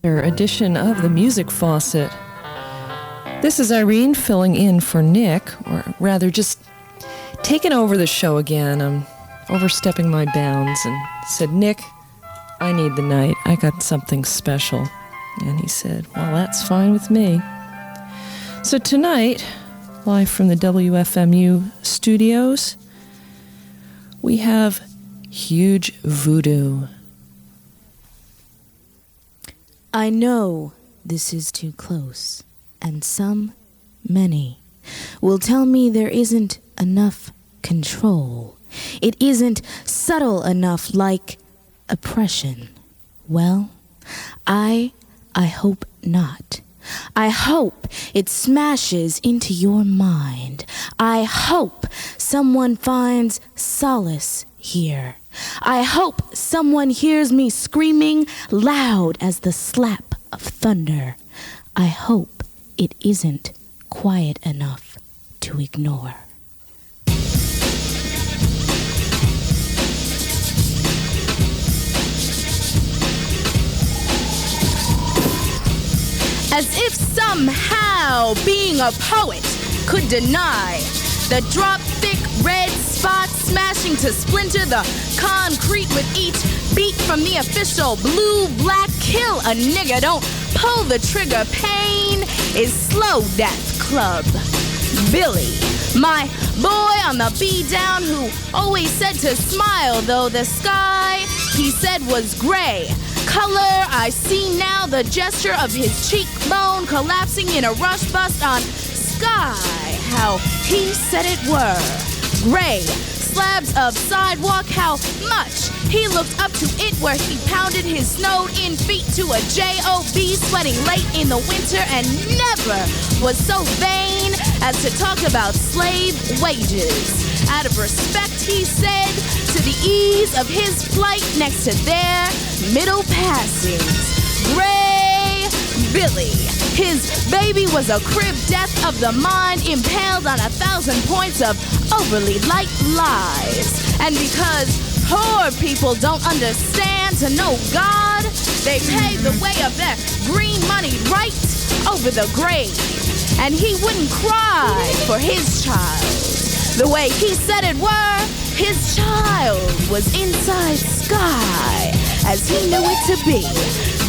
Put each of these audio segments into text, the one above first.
Edition of the Music Faucet. This is Irene filling in for Nick, or rather just taking over the show again. I'm overstepping my bounds and said, Nick, I need the night. I got something special. And he said, well, that's fine with me. So tonight, live from the WFMU studios, we have Huge Voodoo. I know this is too close, and many, will tell me there isn't enough control. It isn't subtle enough like oppression. Well, I hope not. I hope it smashes into your mind. I hope someone finds solace here. I hope someone hears me screaming loud as the slap of thunder. I hope it isn't quiet enough to ignore. As if somehow being a poet could deny the drop-thick red spots smashing to splinter the concrete with each beat from the official blue-black kill a nigga, don't pull the trigger, pain is slow death club. Billy, my boy on the B-down who always said to smile, though the sky, he said, was gray. Color, I see now the gesture of his cheekbone collapsing in a rush bust on sky. How he said it were gray slabs of sidewalk, how much he looked up to it where he pounded his snowed-in feet to a J.O.B. sweating late in the winter and never was so vain as to talk about slave wages. Out of respect, he said, to the ease of his plight next to their middle passings. Gray Billy, his baby was a crib death of the mind impaled on 1,000 points of overly light lies. And because poor people don't understand to know God, they pay the way of their green money right over the grave. And he wouldn't cry for his child the way he said it were. His child was inside sky as he knew it to be.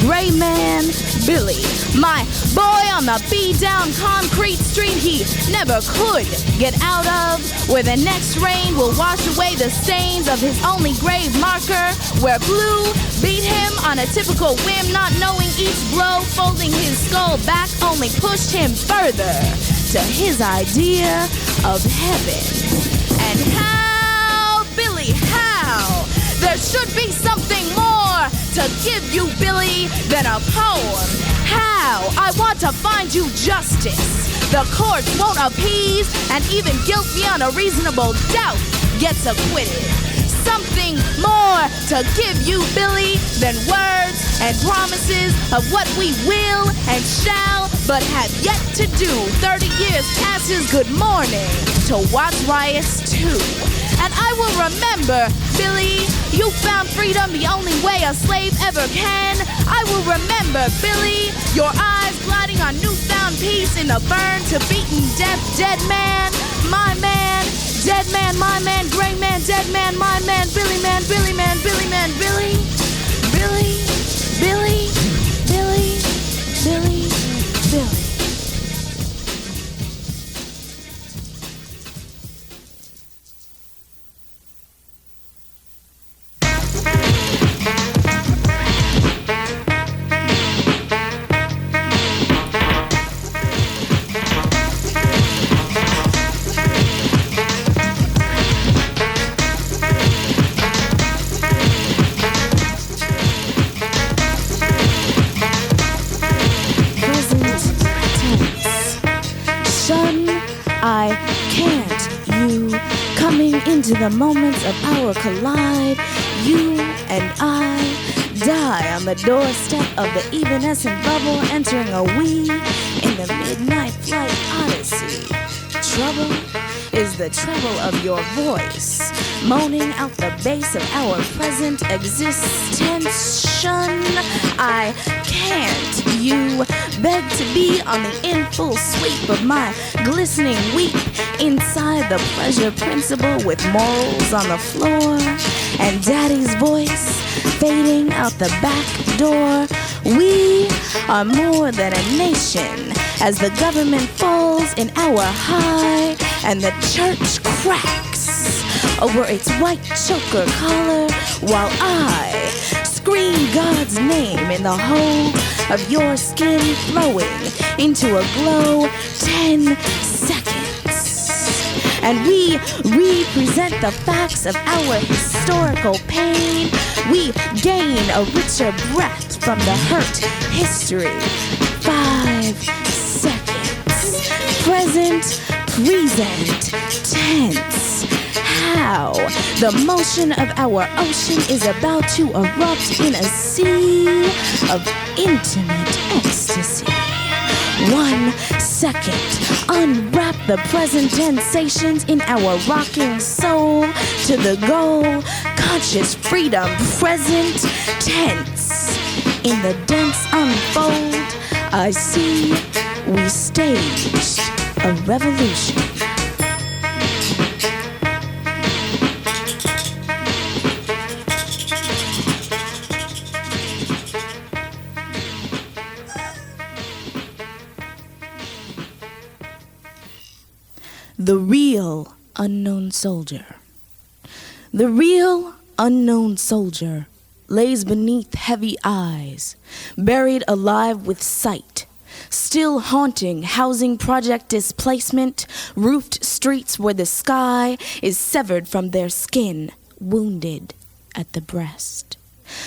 Gray man Billy, my boy on the B-down concrete street he never could get out of, where the next rain will wash away the stains of his only grave marker, where blue beat him on a typical whim, not knowing each blow folding his skull back only pushed him further to his idea of heaven. And how, Billy, how? There should be something more to give you, Billy, than a poem. How? I want to find you justice. The courts won't appease, and even guilt beyond a reasonable doubt gets acquitted. Something more to give you, Billy, than words and promises of what we will and shall, but have yet to do. 30 years passes, good morning, to watch riots too. And I will remember, Billy, you found freedom the only way a slave ever can. I will remember, Billy, your eyes gliding on newfound peace in the burn to beaten death. Dead man, my man, dead man, my man, gray man, dead man, my man, Billy man, Billy man, Billy man, Billy, Billy, Billy, Billy, Billy, Billy. Into the moments of our collide, you and I die on the doorstep of the evanescent bubble, entering a we in the midnight flight odyssey. Trouble is the treble of your voice, moaning out the bass of our present existence. I can't you beg to be on the in full sweep of my glistening weep inside the pleasure principle with morals on the floor and daddy's voice fading out the back door. We are more than a nation as the government falls in our high and the church cracks over its white choker collar while I scream God's name in the whole of your skin flowing into a glow 10 seconds. And we represent the facts of our historical pain. We gain a richer breath from the hurt history. 5 seconds. Present, tense. How the motion of our ocean is about to erupt in a sea of intimate ecstasy. 1 second. Unwrap the present sensations in our rocking soul to the goal. Conscious freedom, present tense. In the dense unfold, I see we staged a revolution. The real unknown soldier. The real unknown soldier lays beneath heavy eyes, buried alive with sight, still haunting housing project displacement, roofed streets where the sky is severed from their skin, wounded at the breast,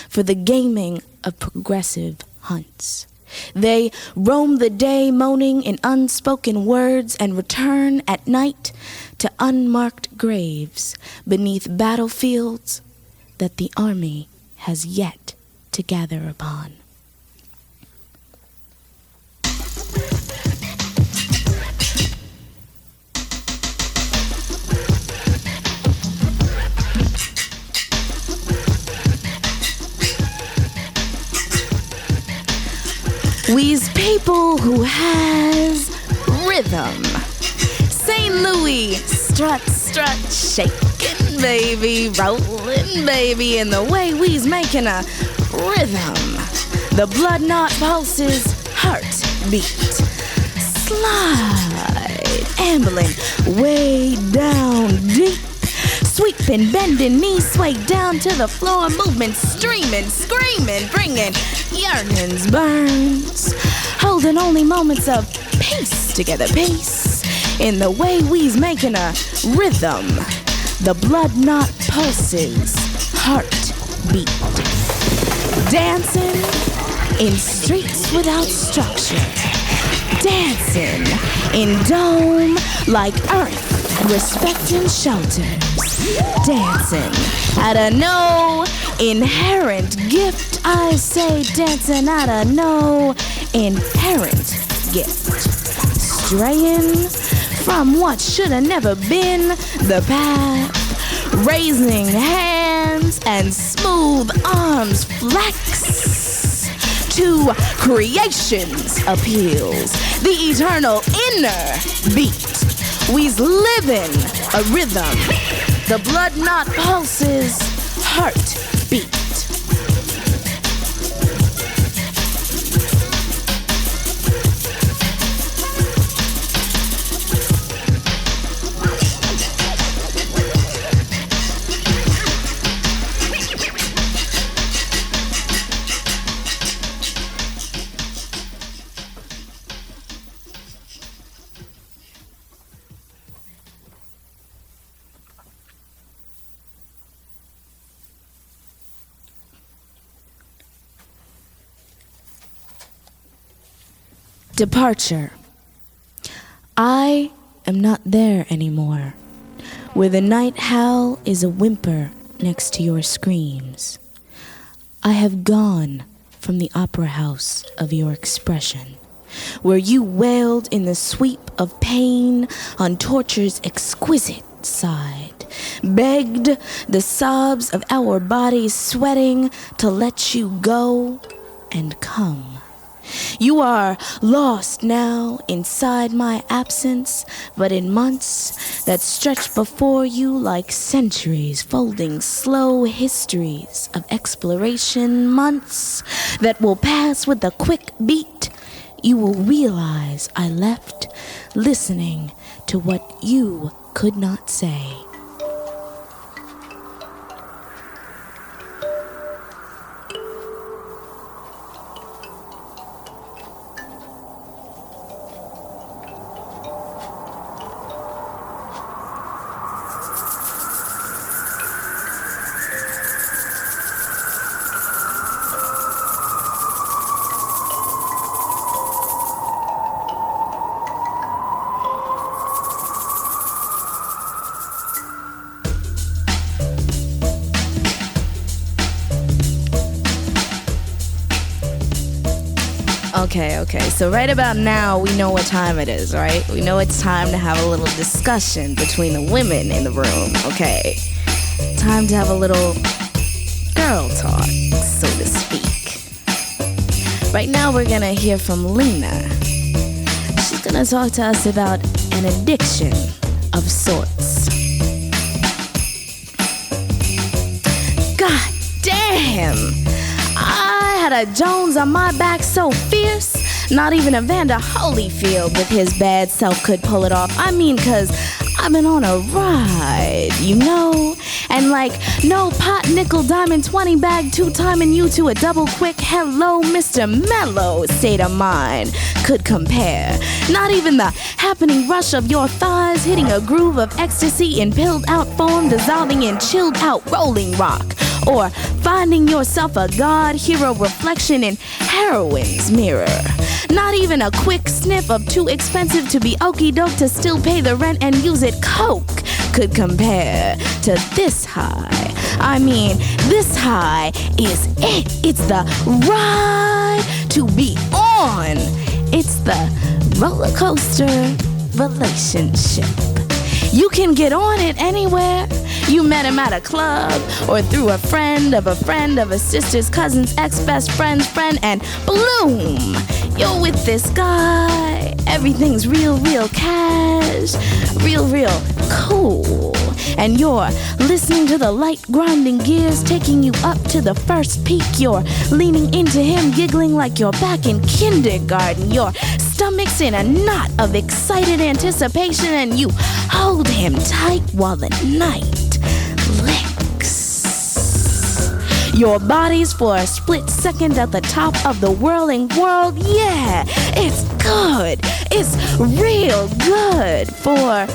for the gaming of progressive hunts. They roam the day moaning in unspoken words and return at night to unmarked graves beneath battlefields that the army has yet to gather upon. We's people who has rhythm. St. Louis, strut, shaking, baby, rolling, baby, in the way we's making a rhythm. The blood knot pulses, heartbeat. Slide, ambling, way down deep. Sweeping, bending, knees sway down to the floor, movement, streaming, screaming, bringing yearnings, burns, holding only moments of peace together, peace, in the way we's making a rhythm. The blood knot pulses, heartbeat, dancing in streets without structure, dancing in dome like earth, respecting shelters, dancing at a no inherent gift. I say dancing at a no inherent gift, straying from what should have never been the path, raising hands and smooth arms flex to creation's appeals, the eternal inner beat. We's living a rhythm. The blood knot pulses, heartbeat. Departure. I am not there anymore, where the night howl is a whimper next to your screams. I have gone from the opera house of your expression, where you wailed in the sweep of pain on torture's exquisite side, begged the sobs of our bodies sweating to let you go and come. You are lost now inside my absence, but in months that stretch before you like centuries, folding slow histories of exploration, months that will pass with a quick beat. You will realize I left listening to what you could not say. Okay, so right about now, we know what time it is, right? We know it's time to have a little discussion between the women in the room, okay? Time to have a little girl talk, so to speak. Right now, we're gonna hear from Lena. She's gonna talk to us about an addiction of sorts. God damn! I had a Jones on my back so fierce, not even Evander Holyfield with his bad self could pull it off. I mean, 'cause I've been on a ride, you know? And like, no pot, nickel, diamond, 20 bag, two-timing you to a double quick hello, Mr. Mellow state of mind could compare. Not even the happening rush of your thighs hitting a groove of ecstasy in pilled out form, dissolving in chilled out rolling rock. Or finding yourself a God hero reflection in heroine's mirror. Not even a quick sniff of too expensive to be okie doke to still pay the rent and use it Coke could compare to this high. I mean, this high is it. It's the ride to be on. It's the roller coaster relationship. You can get on it anywhere. You met him at a club or through a friend of a sister's cousin's ex-best friend's friend, and bloom, you're with this guy. Everything's real cash, real cool. And you're listening to the light grinding gears taking you up to the first peak. You're leaning into him, giggling like you're back in kindergarten. Your stomach's in a knot of excited anticipation, and you hold him tight while the night licks. Your body's for a split second at the top of the whirling world. Yeah, it's good. It's real good for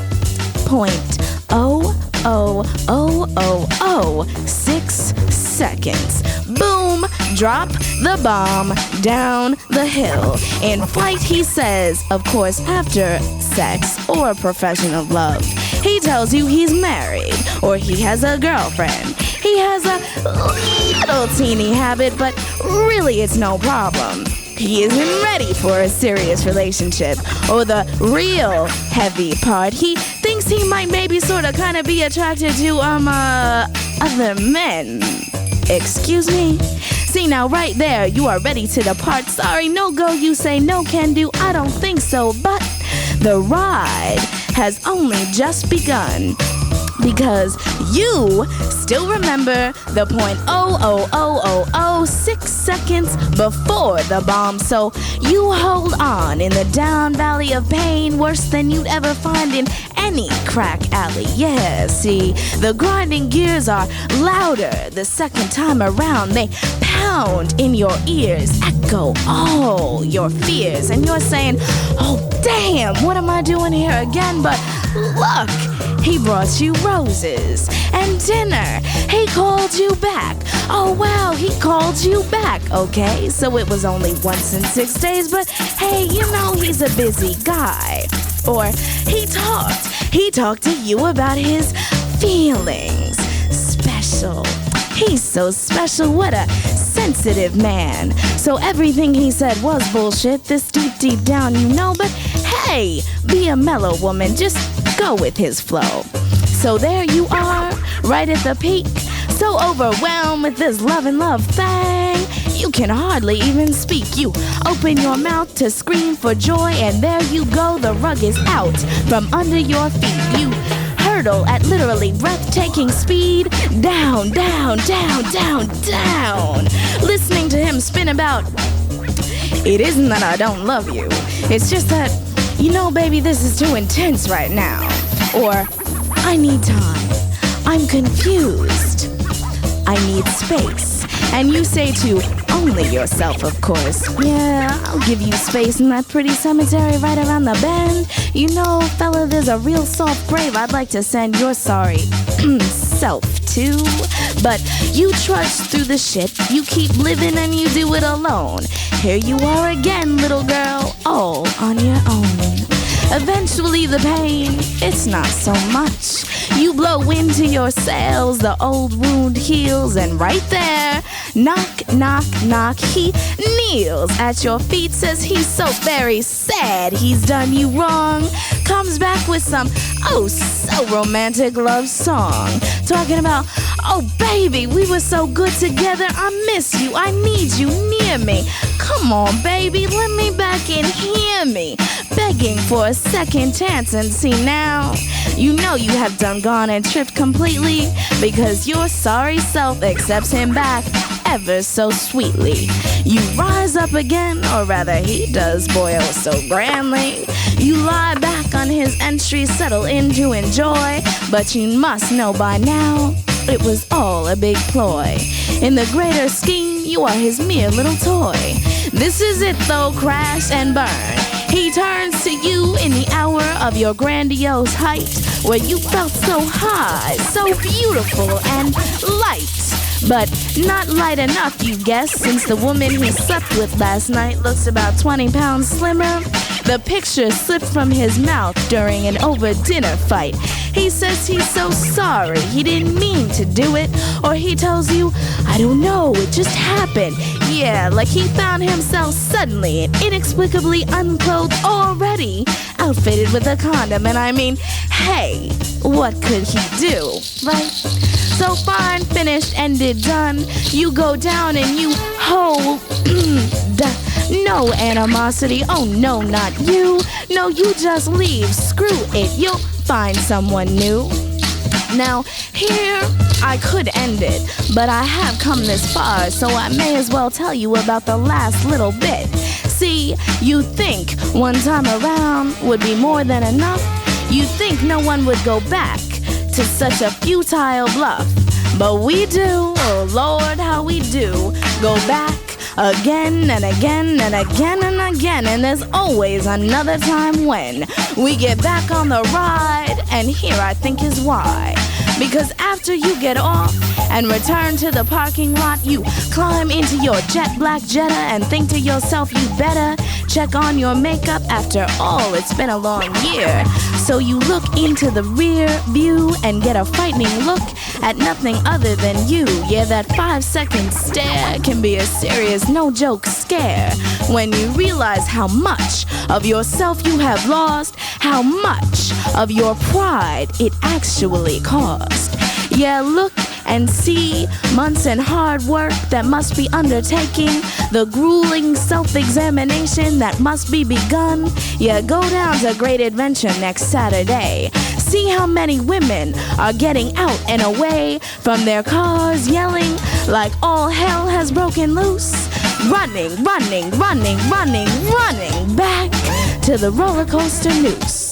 0.00006 seconds. Boom, drop the bomb down the hill. In flight, he says, of course, after sex or professional love, he tells you he's married or he has a girlfriend. He has a little teeny habit, but really it's no problem. He isn't ready for a serious relationship or the real heavy part. He thinks he might maybe sort of kind of be attracted to other men. Excuse me? See, now right there, you are ready to depart. Sorry, no go, you say, no can do, I don't think so. But the ride has only just begun, because you still remember the 0.00006 seconds before the bomb. So you hold on in the down valley of pain, worse than you'd ever find in any crack alley. Yeah, see, the grinding gears are louder the second time around. They pound in your ears, echo all your fears, and you're saying, oh damn, what am I doing here again? But look, he brought you roses and dinner. He called you back. Oh wow, he called you back. Okay, so it was only once in 6 days, but hey, you know he's a busy guy. Or he talked to you about his feelings. Special. He's so special, what a sensitive man. So everything he said was bullshit, this deep down you know, but hey, be a mellow woman, just go with his flow. So there you are, right at the peak, so overwhelmed with this love thing, You can hardly even speak. You open your mouth to scream for joy, and there you go, the rug is out from under your feet. You hurtle at literally breathtaking speed, down, down, down, down, down, listening to him spin about. It isn't that I don't love you, it's just that, you know, baby, this is too intense right now. Or, I need time, I'm confused, I need space. And you say to only yourself, of course, yeah, I'll give you space in that pretty cemetery right around the bend. You know, fella, there's a real soft grave I'd like to send your sorry self to. But you trudge through the shit, you keep living and you do it alone. Here you are again, little girl, all on your own. Eventually the pain, it's not so much. You blow into your sails, the old wound heals, and right there, knock, knock, knock, he kneels at your feet, says he's so very sad he's done you wrong. Comes back with some, oh, so romantic love song, talking about, oh baby, we were so good together, I miss you, I need you near me. Come on baby, let me back and hear me, begging for a second chance. And see now, you know you have done gone and tripped completely, because your sorry self accepts him back ever so sweetly. You rise up again, or rather he does, boy, oh so grandly. You lie back on his entry, settle in to enjoy, but you must know by now, it was all a big ploy. In the greater scheme, you are his mere little toy. This is it though, crash and burn. He turns to you in the hour of your grandiose height, where you felt so high, so beautiful and light. But not light enough, you guess, since the woman he slept with last night looks about 20 pounds slimmer. The picture slipped from his mouth during an over-dinner fight. He says he's so sorry, he didn't mean to do it. Or he tells you, I don't know, it just happened. Yeah, like he found himself suddenly and inexplicably unclothed already, outfitted with a condom. And I mean, hey, what could he do, right? So fine, finished, ended, done. You go down and you hold no animosity, oh no, not you. No, you just leave, screw it, you'll find someone new. Now, here, I could end it, but I have come this far, so I may as well tell you about the last little bit. See, you think one time around would be more than enough. You think no one would go back to such a futile bluff. But we do, oh Lord, how we do, go back again and again and again and again. And there's always another time when we get back on the ride, and here I think is why. Because after you get off and return to the parking lot, you climb into your jet black Jetta and think to yourself you better check on your makeup. After all, it's been a long year. So you look into the rear view and get a frightening look at nothing other than you. Yeah, that 5-second stare can be a serious, no joke scare when you realize how much of yourself you have lost, how much of your pride it actually cost. Yeah, look and see months and hard work that must be undertaking, the grueling self-examination that must be begun. Yeah, go down to Great Adventure next Saturday. See how many women are getting out and away from their cars, yelling like all hell has broken loose, running, running, running, running, running back to the roller coaster noose.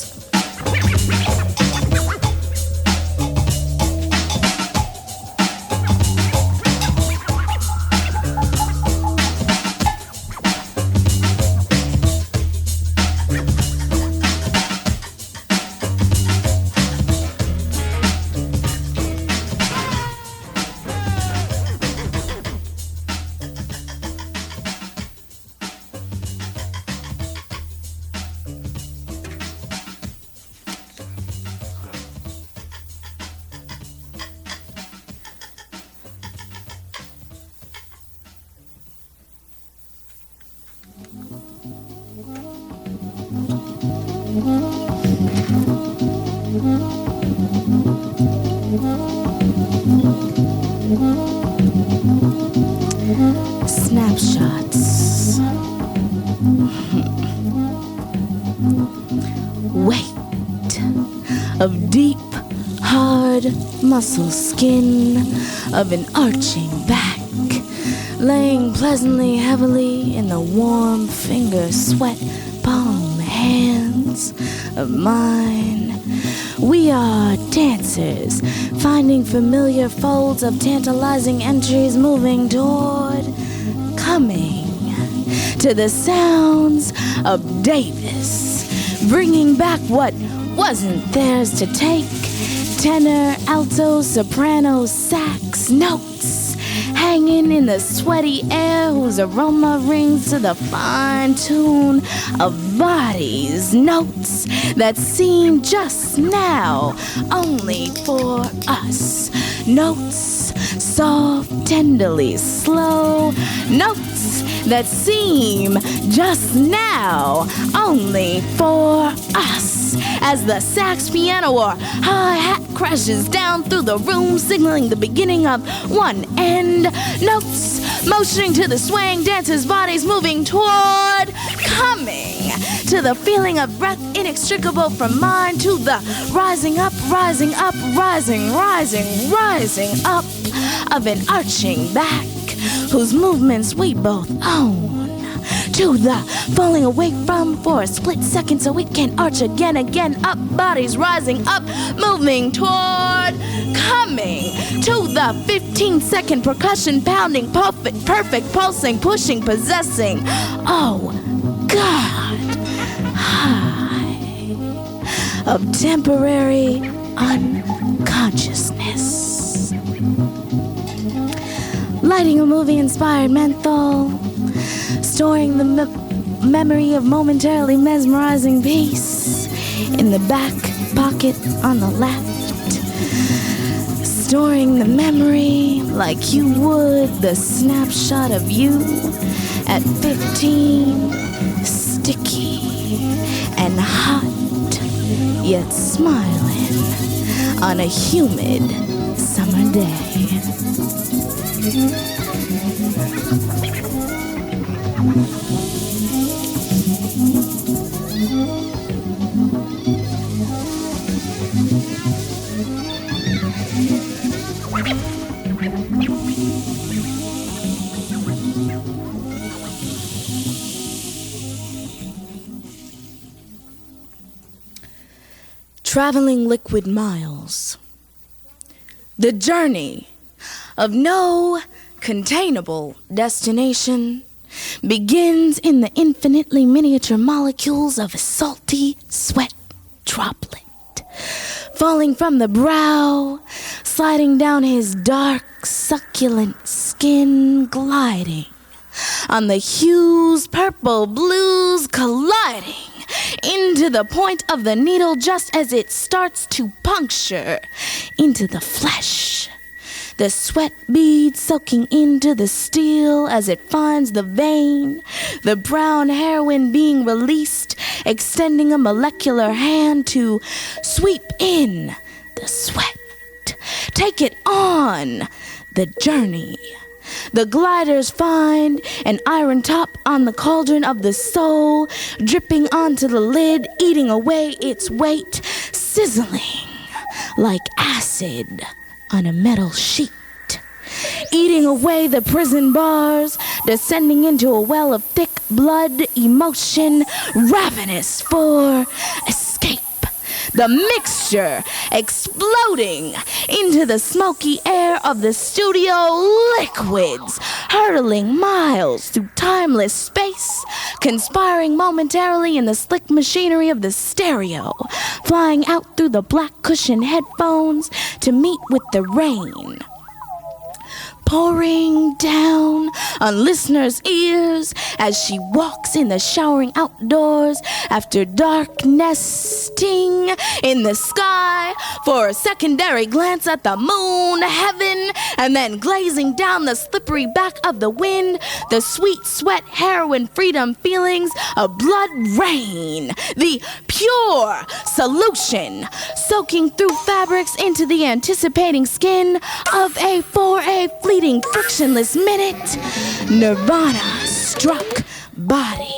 snapshots. Weight of deep, hard muscle skin of an arching back, laying pleasantly heavily in the warm finger sweat palm hands of mine. We are dancers, finding familiar folds of tantalizing entries, moving toward, coming to the sounds of Davis, bringing back what wasn't theirs to take. Tenor, alto, soprano, sax, notes hanging in the sweaty air whose aroma rings to the fine tune of bodies. Notes that seem just now only for us. Notes soft, tenderly slow. Notes that seem just now only for us. As the sax, piano, or hi-hat crashes down through the room, signaling the beginning of one end. Notes motioning to the swaying dancers' bodies, moving toward, coming to the feeling of breath inextricable from mine, to the rising up, rising up, rising, rising, rising up of an arching back whose movements we both own. To the falling away from for a split second so it can arch again, up, bodies rising up, moving toward, coming to the 15-second percussion pounding, perfect pulsing, pushing, possessing. Oh, God, high of temporary unconsciousness. Lighting a movie-inspired menthol, storing the memory of momentarily mesmerizing peace in the back pocket on the left. Storing the memory like you would the snapshot of you at 15, sticky and hot, yet smiling on a humid summer day. Traveling liquid miles. The journey of no containable destination begins in the infinitely miniature molecules of a salty sweat droplet, falling from the brow, sliding down his dark, succulent skin, gliding on the hues, purple, blues, colliding into the point of the needle just as it starts to puncture into the flesh. The sweat beads soaking into the steel as it finds the vein, the brown heroin being released, extending a molecular hand to sweep in the sweat. Take it on the journey. The gliders find an iron top on the cauldron of the soul, dripping onto the lid, eating away its weight, sizzling like acid on a metal sheet, eating away the prison bars, descending into a well of thick blood, emotion, ravenous for escape. The mixture exploding into the smoky air of the studio, liquids hurtling miles through timeless space, conspiring momentarily in the slick machinery of the stereo, flying out through the black cushion headphones to meet with the rain, pouring down on listeners' ears as she walks in the showering outdoors after dark, nesting in the sky for a secondary glance at the moon, heaven, and then glazing down the slippery back of the wind, the sweet sweat, heroin, freedom feelings of blood rain, the pure solution soaking through fabrics into the anticipating skin of a for a fleet fleeting, frictionless minute, Nirvana struck body.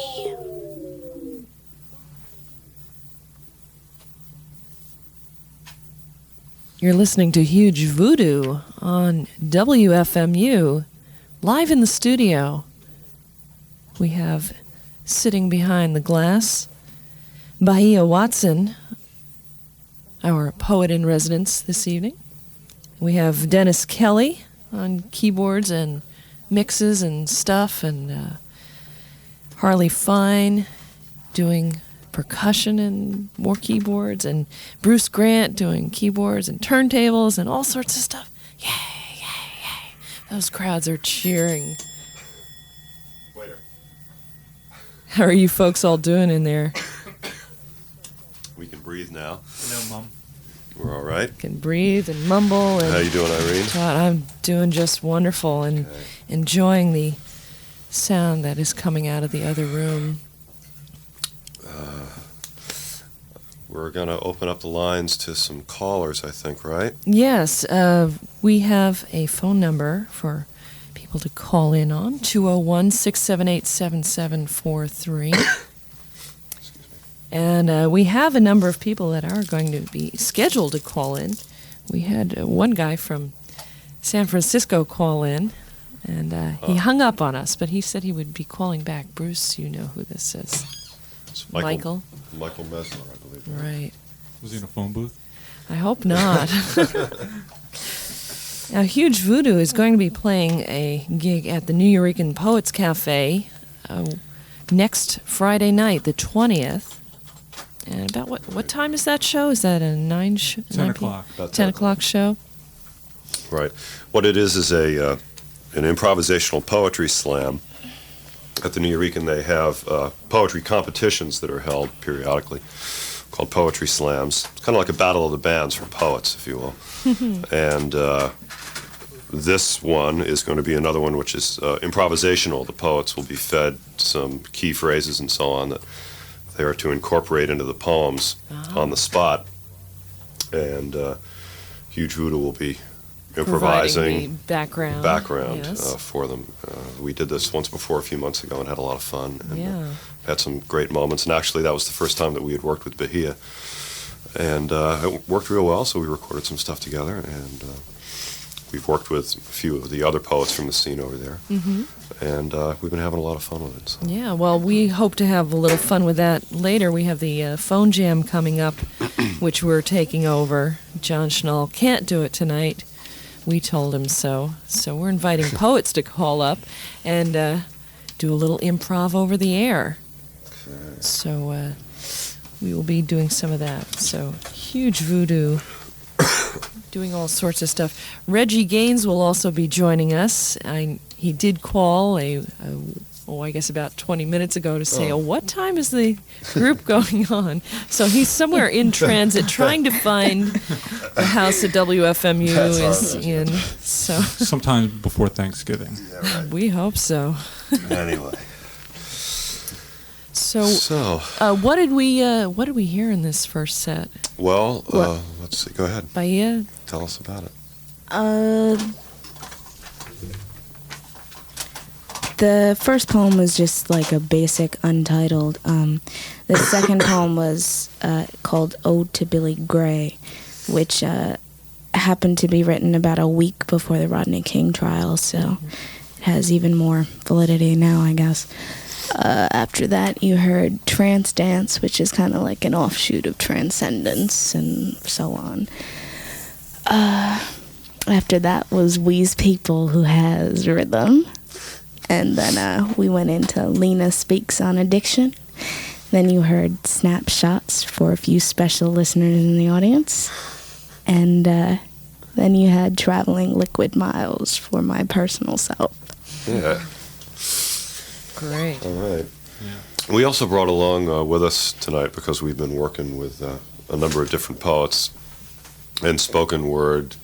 You're listening to Huge Voodoo on WFMU, live in the studio. We have, sitting behind the glass, Bahiyyih Watson, our poet in residence this evening. We have Dennis Kelly on keyboards and mixes and stuff, and Harley Fine doing percussion and more keyboards, and Bruce Grant doing keyboards and turntables and all sorts of stuff. Yay, yay, yay. Those crowds are cheering. Waiter. How are you folks all doing in there? We can breathe now. Hello, Mom. We're all right. Can breathe and mumble. And How you doing, Irene? I'm doing just wonderful and enjoying the sound that is coming out of the other room. We're going to open up the lines to some callers, I think, right? Yes, we have a phone number for people to call in on, 201-678-7743. And we have a number of people that are going to be scheduled to call in. We had one guy from San Francisco call in, and he hung up on us, but he said he would be calling back. Bruce, you know who this is. It's Michael. Michael Mesler, I believe. Right. Was he in a phone booth? I hope not. Now, Huge Voodoo is going to be playing a gig at the New Eurekan Poets Cafe next Friday night, the 20th. And about what time is that show? Is that a 9 show? 10 o'clock. About 10 o'clock show? Right. What it is an improvisational poetry slam. At the New Eurekan, they have poetry competitions that are held periodically called poetry slams. It's kind of like a battle of the bands for poets, if you will. And this one is going to be another one which is improvisational. The poets will be fed some key phrases and so on that they are to incorporate into the poems on the spot. And Huge Voodoo will be improvising background yes. For them. We did this once before a few months ago and had a lot of fun. And, had some great moments. And actually, that was the first time that we had worked with Bahiyyih. And it worked real well, so we recorded some stuff together. And we've worked with a few of the other poets from the scene over there. Mm-hmm. And we've been having a lot of fun with it. So. Yeah, well, we hope to have a little fun with that later. We have the phone jam coming up, which we're taking over. John Schnall can't do it tonight. We told him so. So we're inviting poets to call up and do a little improv over the air. Okay. So we will be doing some of that. So Huge Voodoo, doing all sorts of stuff. Reggie Gaines will also be joining us. He did call I guess about 20 minutes ago to say, what time is the group going on? So he's somewhere in transit trying to find the house that WFMU is in. So sometime before Thanksgiving. Yeah, right. We hope so. Anyway. So what did we hear in this first set? Well, let's see. Go ahead. Bahiyyih? Tell us about it. The first poem was just like a basic untitled. The second poem was called Ode to Billy Gray, which happened to be written about a week before the Rodney King trial, so it has even more validity now, I guess. After that, you heard Trance Dance, which is kind of like an offshoot of Transcendence and so on. After that was We's People, who has rhythm. And then we went into Lena Speaks on Addiction. Then you heard Snapshots for a few special listeners in the audience. And then you had Traveling Liquid Miles for my personal self. Yeah. Great. All right. Yeah. We also brought along with us tonight, because we've been working with a number of different poets and spoken word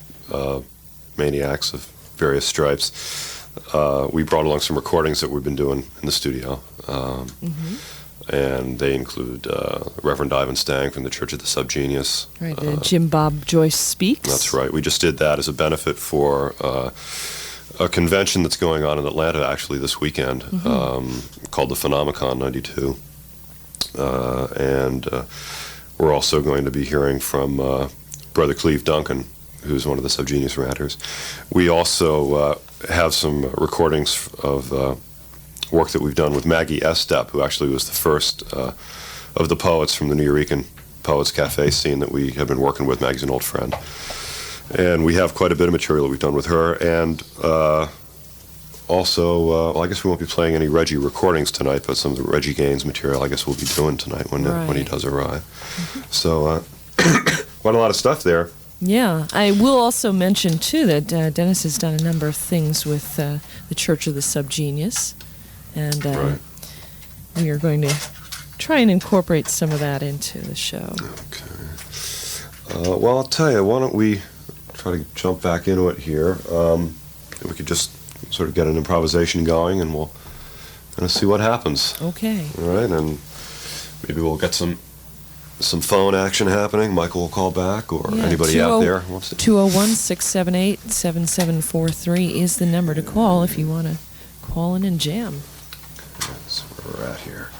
maniacs of various stripes. We brought along some recordings that we've been doing in the studio, and they include Reverend Ivan Stang from the Church of the Subgenius. Right, Jim Bob Joyce Speaks. That's right. We just did that as a benefit for a convention that's going on in Atlanta actually this weekend, called the Phenomenon 92. And we're also going to be hearing from Brother Cleve Duncan, who's one of the Subgenius Ranters. We also have some recordings of work that we've done with Maggie Estep, who actually was the first of the poets from the New Yorican Poets Cafe scene that we have been working with. Maggie's an old friend. And we have quite a bit of material that we've done with her. And also, well, I guess we won't be playing any Reggie recordings tonight, but some of the Reggie Gaines material I guess we'll be doing tonight when he does arrive. So quite a lot of stuff there. Yeah, I will also mention, too, that Dennis has done a number of things with the Church of the Subgenius, and we are going to try and incorporate some of that into the show. Okay. Well, I'll tell you, why don't we try to jump back into it here. We could just sort of get an improvisation going, and we'll kind of see what happens. Okay. All right, and maybe we'll get some phone action happening. Michael will call back, or anybody out there wants to. 201-678-7743 is the number to call if you want to call in and jam. Okay, that's where we're at here.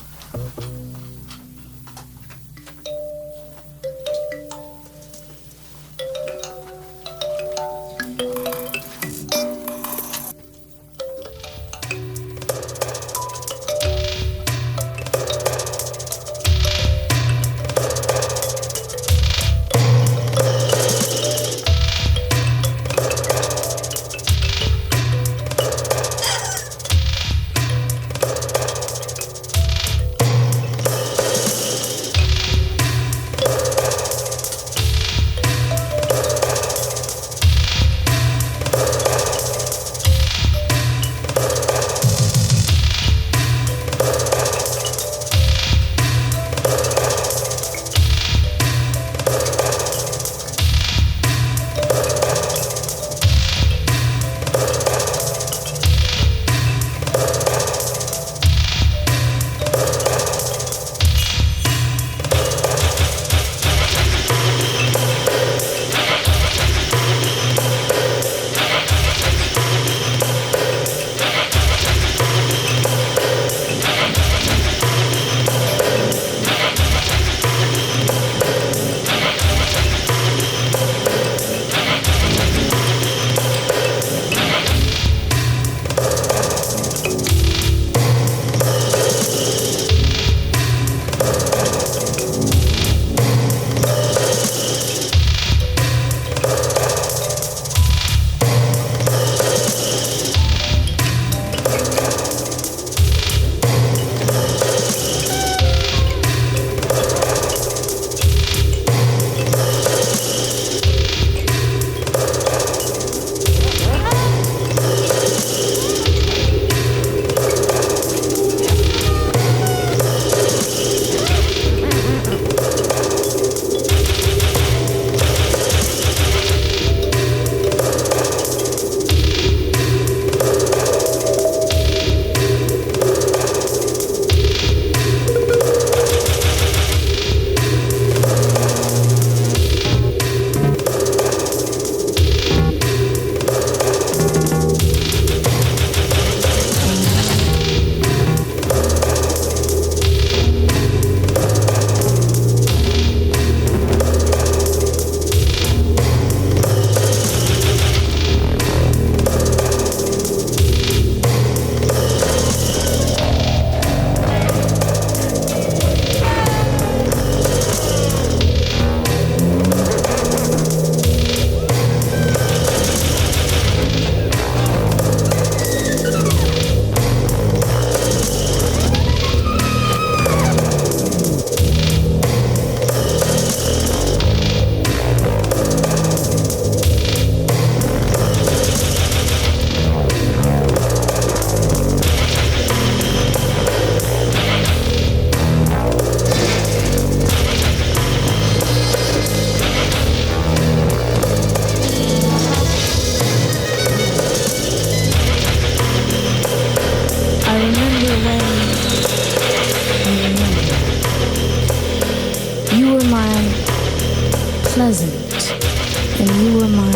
pleasant, and you were my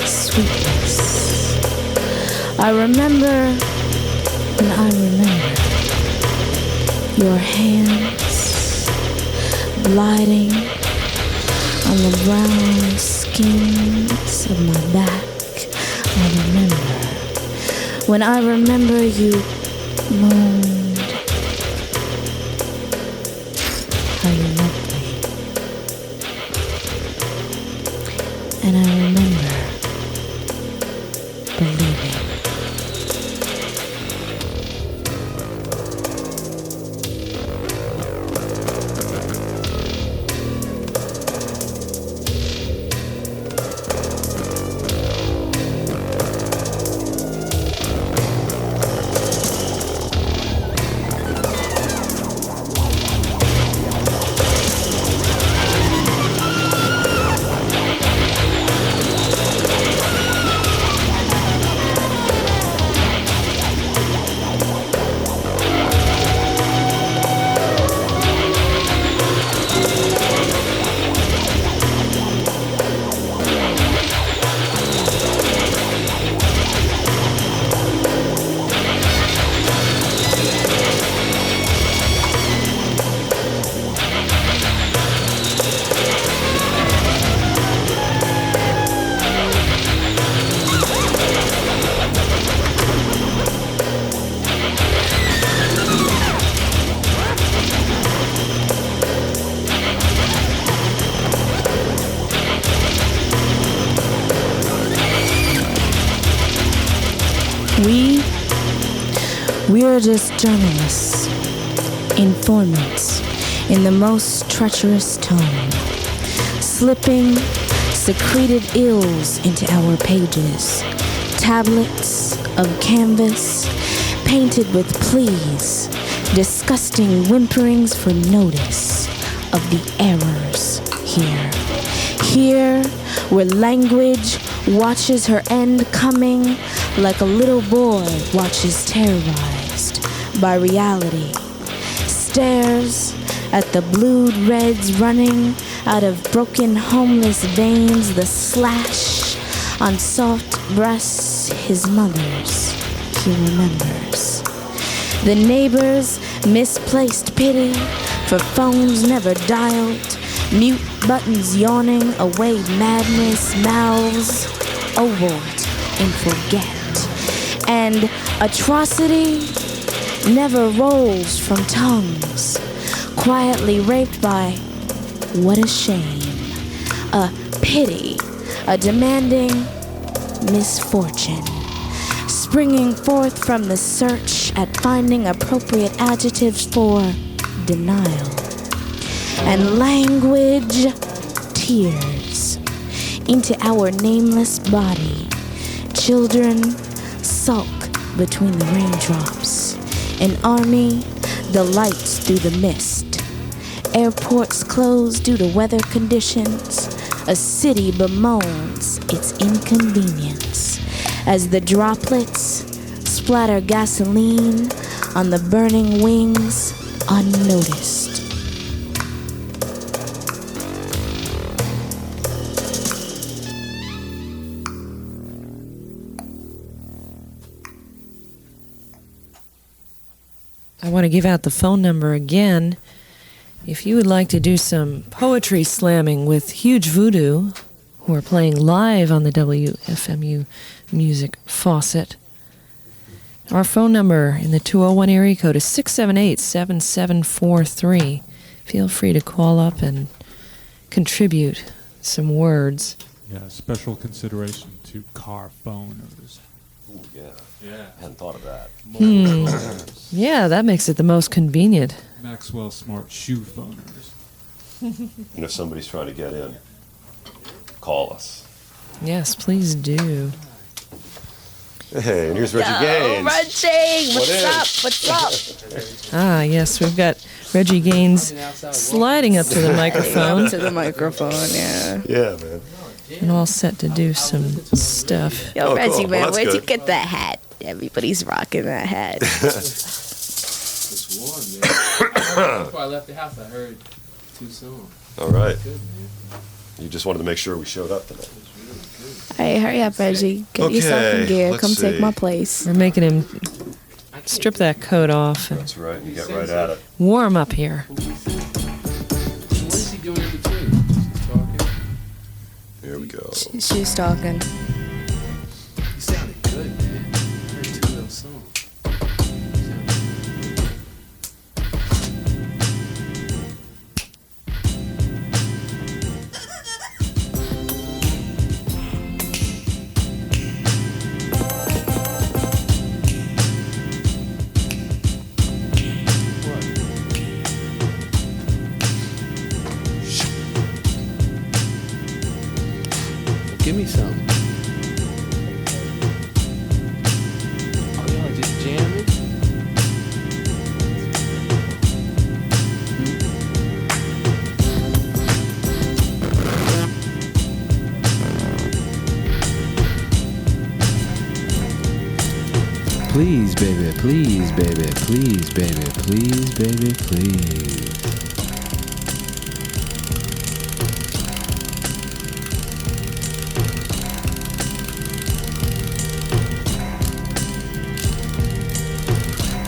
sweetness. I remember when I remember your hands gliding on the brown skins of my back. I remember when I remember you moaned how you loved me. And I remember believing. We're just journalists, informants in the most treacherous tone, slipping secreted ills into our pages, tablets of canvas painted with pleas, disgusting whimperings for notice of the errors here. Here, where language watches her end coming like a little boy watches terrorized by reality, stares at the blued reds running out of broken homeless veins, the slash on soft breasts his mother's, he remembers. The neighbors' misplaced pity for phones never dialed, mute buttons yawning away madness, mouths ovalt in forget. And atrocity never rolls from tongues, quietly raped by what a shame, a pity, a demanding misfortune, springing forth from the search at finding appropriate adjectives for denial. And language tears into our nameless body. Children sulk between the raindrops. An army delights through the mist. Airports close due to weather conditions. A city bemoans its inconvenience as the droplets splatter gasoline on the burning wings unnoticed. I want to give out the phone number again. If you would like to do some poetry slamming with Huge Voodoo, who are playing live on the WFMU Music Faucet, our phone number in the 201 area code is 678-7743. Feel free to call up and contribute some words. Yeah, special consideration to car phoners. Ooh, yeah. Yeah. Hadn't thought of that. Yeah, that makes it the most convenient. Maxwell Smart shoe phoners. And if somebody's trying to get in, call us. Yes, please do. Hey, and here's Reggie Gaines. Reggie, What what's up? Ah, yes, we've got Reggie Gaines sliding up to the microphone To the microphone, yeah. Yeah, man. and all set to do some stuff. Yo, Oh, Reggie, cool. man, Well, that's where'd you good. get that hat? Everybody's rocking that hat. It's warm, man. Before I left the house, I heard too soon. All right. Good, man. You just wanted to make sure we showed up tonight. Hey, hurry up, Reggie. Get yourself in gear. Come take my place. We're making him strip that coat off and That's right. You get right at it. warm up here. What is he doing in between? He's talking. Here we go. She's talking. He sounded good, man. I heard 2 little songs. Give me some. Oh, y'all just jamming? Please, baby, please, baby, please, baby, please, baby, please.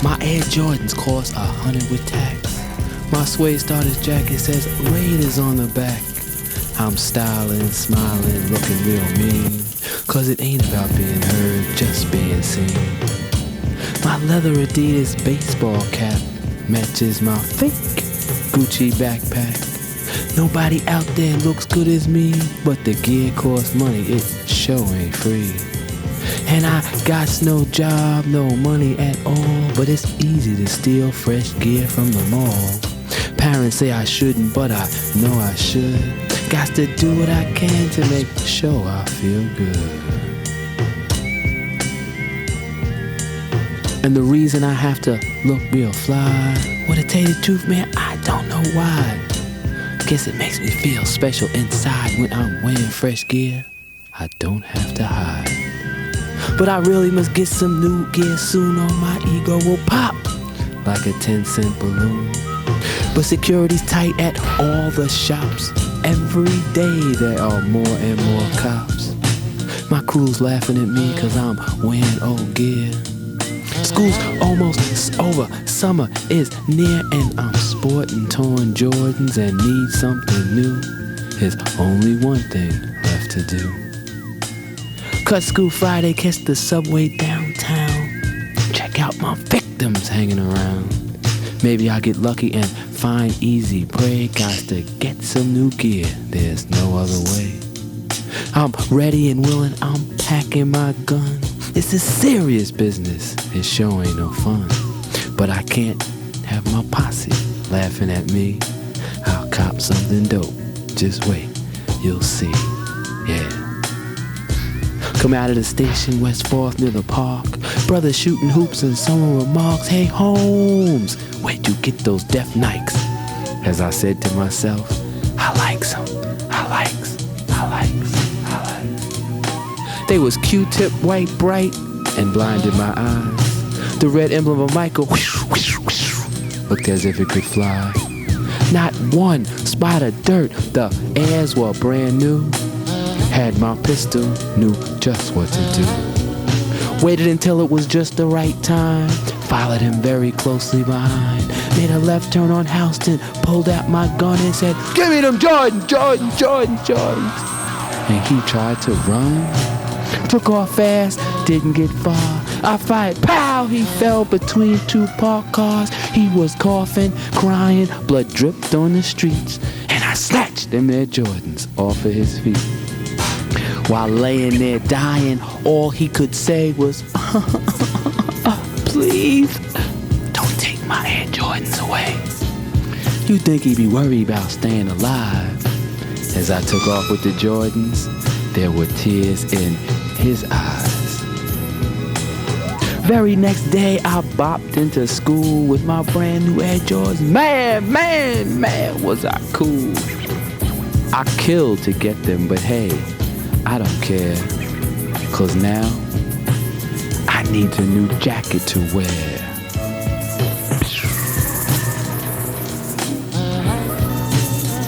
My Air Jordans cost $100 with tax. My suede starter's jacket says Raiders on the back. I'm styling, smiling, looking real mean. Cause it ain't about being heard, just being seen. My leather Adidas baseball cap matches my fake Gucci backpack. Nobody out there looks good as me, but the gear costs money, it sure ain't free. And I got no job, no money at all, but it's easy to steal fresh gear from the mall. Parents say I shouldn't, but I know I should. Got to do what I can to make sure I feel good. And the reason I have to look real fly, well, to tell you the truth, man, I don't know why. Guess it makes me feel special inside when I'm wearing fresh gear. I don't have to hide. But I really must get some new gear soon or my ego will pop like a 10-cent balloon. But security's tight at all the shops. Every day there are more and more cops. My crew's laughing at me cause I'm wearing old gear. School's almost over, summer is near, and I'm sporting torn Jordans and need something new. There's only one thing left to do. Cut school Friday, catch the subway downtown. Check out my victims hanging around. Maybe I'll get lucky and find easy prey. Got to get some new gear, there's no other way. I'm ready and willing, I'm packing my gun. It's a serious business, it sure ain't no fun. But I can't have my posse laughing at me. I'll cop something dope, just wait, you'll see, yeah. Come out of the station, West 4th near the park. Brothers shooting hoops and someone remarks, hey Holmes, where'd you get those deaf Nikes? As I said to myself, I likes them, I likes, I likes, I likes. They was Q-tip white bright and blinded my eyes. The red emblem of Michael whoosh, whoosh, whoosh, looked as if it could fly. Not one spot of dirt, the airs were brand new. Had my pistol, knew just what to do. Waited until it was just the right time. Followed him very closely behind. Made a left turn on Houston. Pulled out my gun and said, give me them Jordan, Jordan, Jordan, Jordan. And he tried to run. Took off fast, didn't get far. I fired, pow, he fell between 2 parked cars. He was coughing, crying, blood dripped on the streets. And I snatched them there Jordans off of his feet. While laying there dying, all he could say was, please, don't take my Air Jordans away. You'd think he'd be worried about staying alive. As I took off with the Jordans, there were tears in his eyes. Very next day, I bopped into school with my brand new Air Jordans. Man, was I cool. I killed to get them, but hey, I don't care, cause now I need a new jacket to wear.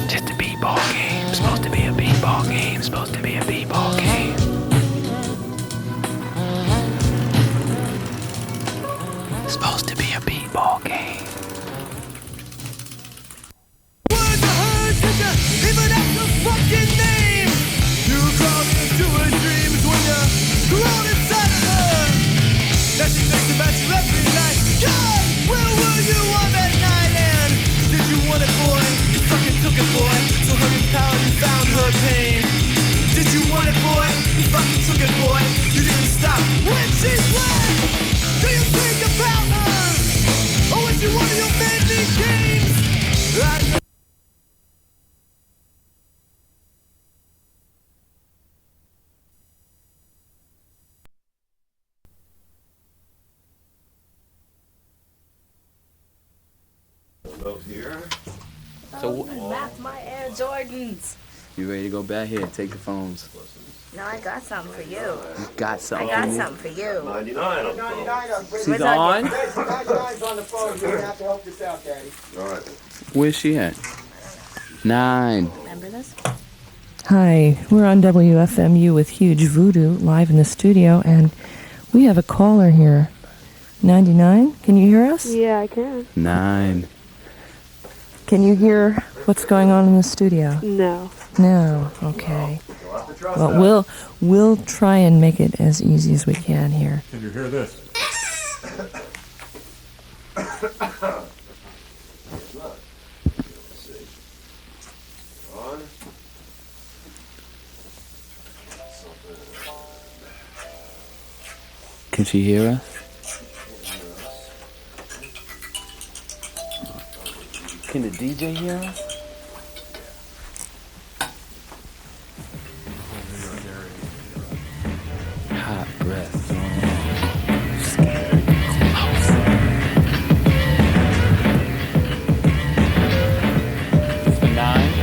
Just a b-ball game, supposed to be a b-ball. supposed to be a b-ball game. It's supposed to be a b-ball game. Words are heard, such a even after fucking name. You crawled into her dreams when you crawled inside of her. Now she thinks about you every night. God, where were you on that night? And did you want it, boy? You fucking took it, boy. So her power, you found her pain. Did you want it, boy? You fucking took it, boy. You didn't stop when she fled. Do you think about her? Or was she one of your many games? I know. Here. So, That's my Air Jordans. you ready to go back here? Take the phones. No, I got something for you. You got I something got for me? something for you. 99 on the phone. She's on? On the phone, you're gonna have to help this out, Daddy. All right. Where's she at? 9. Remember this? Hi, we're on WFMU with Huge Voodoo live in the studio, and we have a caller here. 99, can you hear us? Yeah, I can. 9. Can you hear what's going on in the studio? No. No, okay. Well, we'll try and make it as easy as we can here. Can you hear this? Can she hear us? Can the DJ hear us? Hot breath. Scary. Close. For 9.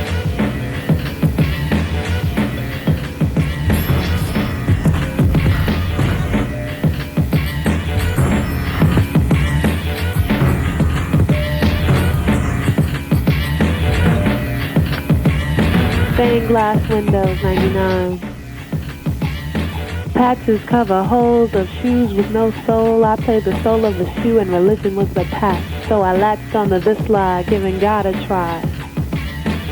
Stained glass windows, 99. Patches cover holes of shoes with no sole. I played the soul of the shoe and religion was the patch. So I latched onto this lie, giving God a try.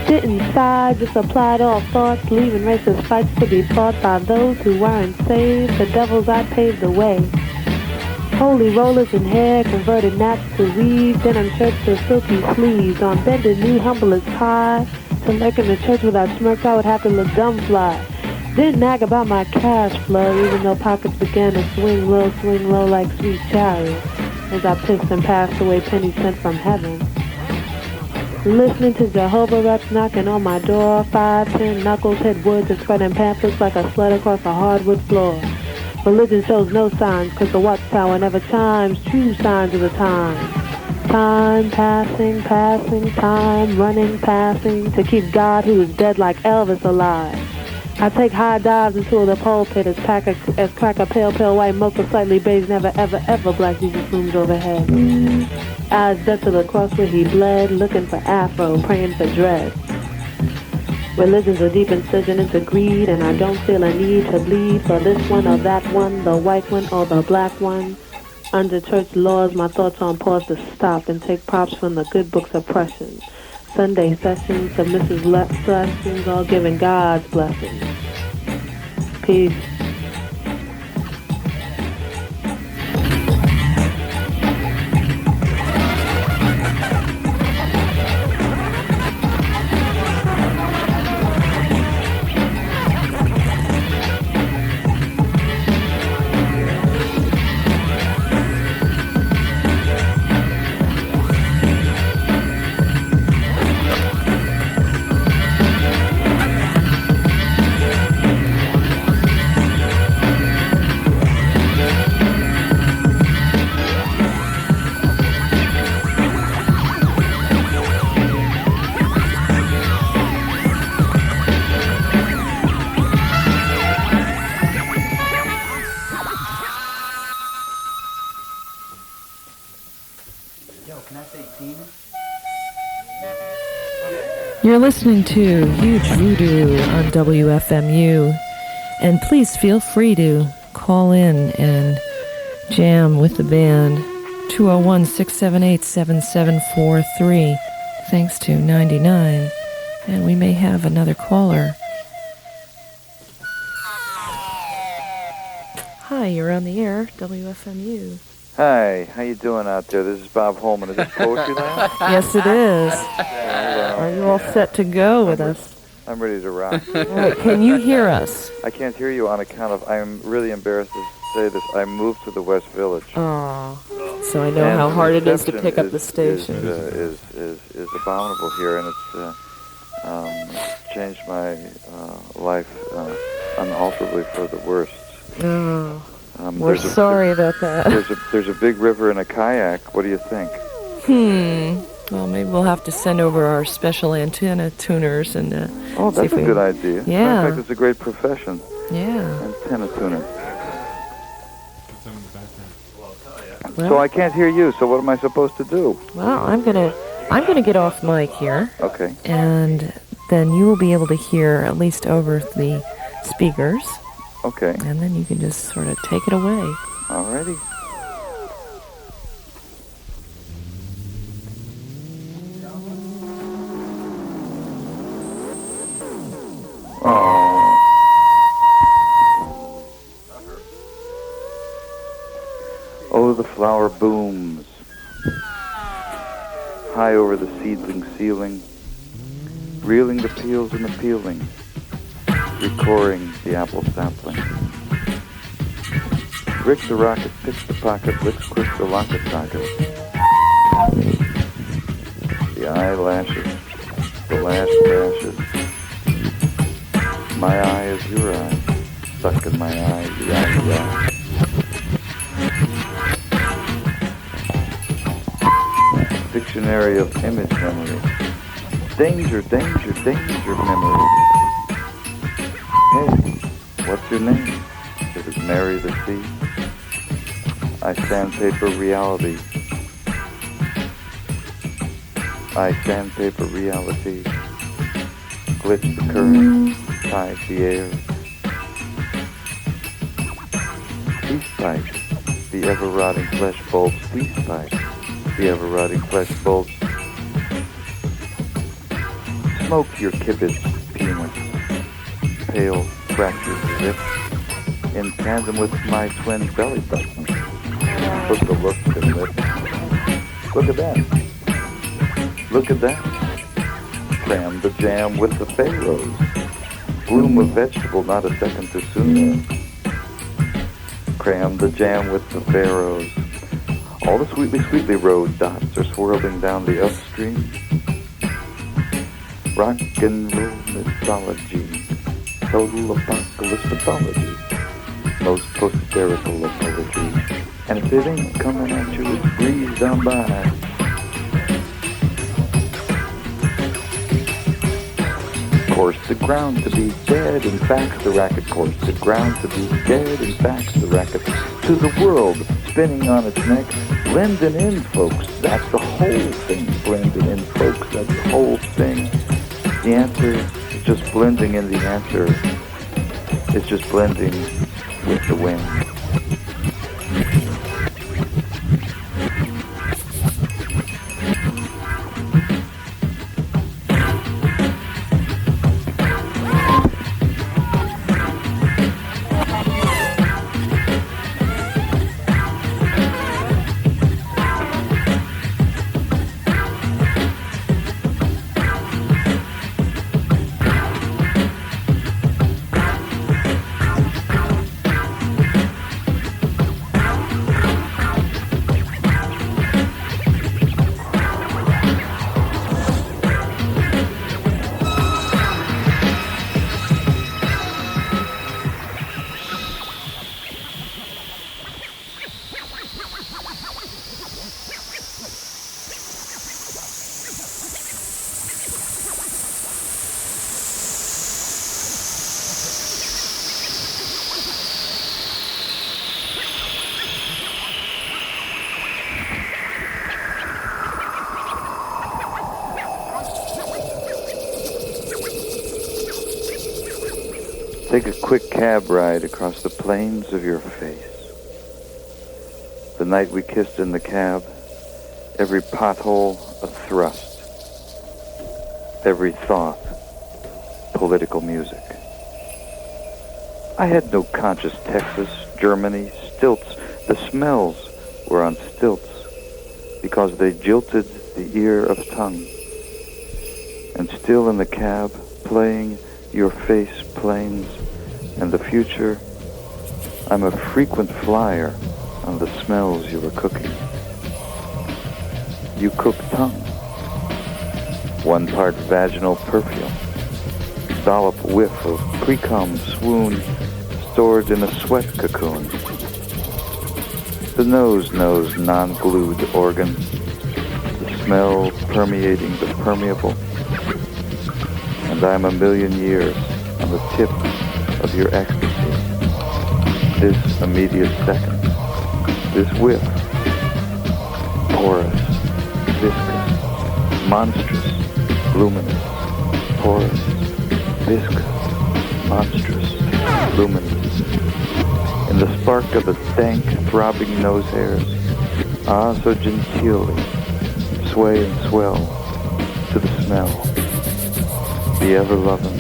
Didn't sigh, just applied all thoughts, leaving racist fights to be fought by those who weren't saved. The devils I paved the way. Holy rollers in hair, converted gnats to weave, denim shirts to silky sleeves. On bended knee, humble as pie. To lurk in the church without smirks, I would have to look dumb fly. Didn't nag about my cash flow, even though pockets began to swing low like sweet chariots, as I pissed and passed away pennies sent from heaven. Listening to Jehovah reps knocking on my door, 5, 10 knuckles hit woods and spreading pamphlets like a sled across a hardwood floor. Religion shows no signs, 'cause the watchtower never chimes true signs of the time. Time passing, time running, passing, to keep God who is dead like Elvis alive. I take high dives into the pulpit as crack a pale white mocha slightly beige, never ever black Jesus looms overhead. Eyes dead to the cross where he bled, looking for afro, praying for dread. Religion's a deep incision into greed, and I don't feel a need to bleed for this one or that one, the white one or the black one. Under church laws, my thoughts on pause to stop and take props from the good book's oppression. Sunday sessions, submissive lessons, all giving God's blessings. Peace. You're listening to Huge Voodoo on WFMU, and please feel free to call in and jam with the band. 201-678-7743, thanks to 99, and we may have another caller. Hi, you're on the air, WFMU. Hi, how you doing out there? This is Bob Holman. Is this Poetry Land? Yes, it is. Are you all set to go with us? I'm ready to rock. Wait, can you hear us? I can't hear you on account of, I'm really embarrassed to say this, I moved to the West Village. Oh, so I know how hard it is to pick up the station. Is abominable here, and it's changed my life unalterably for the worst. Oh, we're sorry about that. There's a big river and a kayak. What do you think? Well, maybe we'll have to send over our special antenna tuners and oh, that's a good idea. Yeah. In fact, it's a great profession. Yeah. Antenna tuner. Well, so I can't hear you. So what am I supposed to do? Well, I'm gonna get off mic here. Okay. And then you will be able to hear at least over the speakers. Okay. And then you can just sort of take it away. Alrighty. Oh, the flower booms high over the seedling ceiling, reeling the peels and the peeling, recoring the apple sapling. Rick the rocket picks the pocket, licks quick the locket socket. The eyelashes, the lash lashes. My eye is your eye, stuck in my eye, the eye. Dictionary of image memory. Danger, danger, danger memory. Hey, what's your name? Is it Mary the Sea? I sandpaper reality. I sandpaper reality. Glitch the current, tide the air. Peace pipe, the ever-rotting flesh bulbs. Peace pipe, the ever-rotting flesh bulbs. Smoke your kibitz, penis. Pale, fractured lips, in tandem with my twin belly buttons. Look the look and lips. Look at that. Look at that. Cram the jam with the pharaohs. Bloom a vegetable not a second too soon. Cram the jam with the pharaohs. All the sweetly, sweetly road dots are swirling down the upstream. Rock and roll mythology. Total apocalypse mythology. Most post-hysterical of poetry. And if it ain't coming at you, it's breezed on by. Course the ground to be dead, in fact the racket. Course the ground to be dead, in fact the racket. To the world, spinning on its neck, blending in, folks. That's the whole thing, blending in, folks. That's the whole thing. The answer is just blending in. The answer is just blending with the wind. Take a quick cab ride across the plains of your face. The night we kissed in the cab, every pothole a thrust, every thought political music. I had no conscious Texas, Germany, stilts. The smells were on stilts because they jilted the ear of tongue. And still in the cab, playing your face plains and the future, I'm a frequent flyer on the smells you were cooking. You cook tongue. 1 part vaginal perfume, dollop whiff of pre-cum swoon stored in a sweat cocoon. The nose knows non-glued organ, the smell permeating the permeable. And I'm a million years on the tip of your ecstasy. This immediate second, this whiff, porous, viscous, monstrous, luminous, porous, viscous, monstrous, luminous. In the spark of the dank, throbbing nose hairs, ah, so genteelly, sway and swell to the smell. The ever-loving,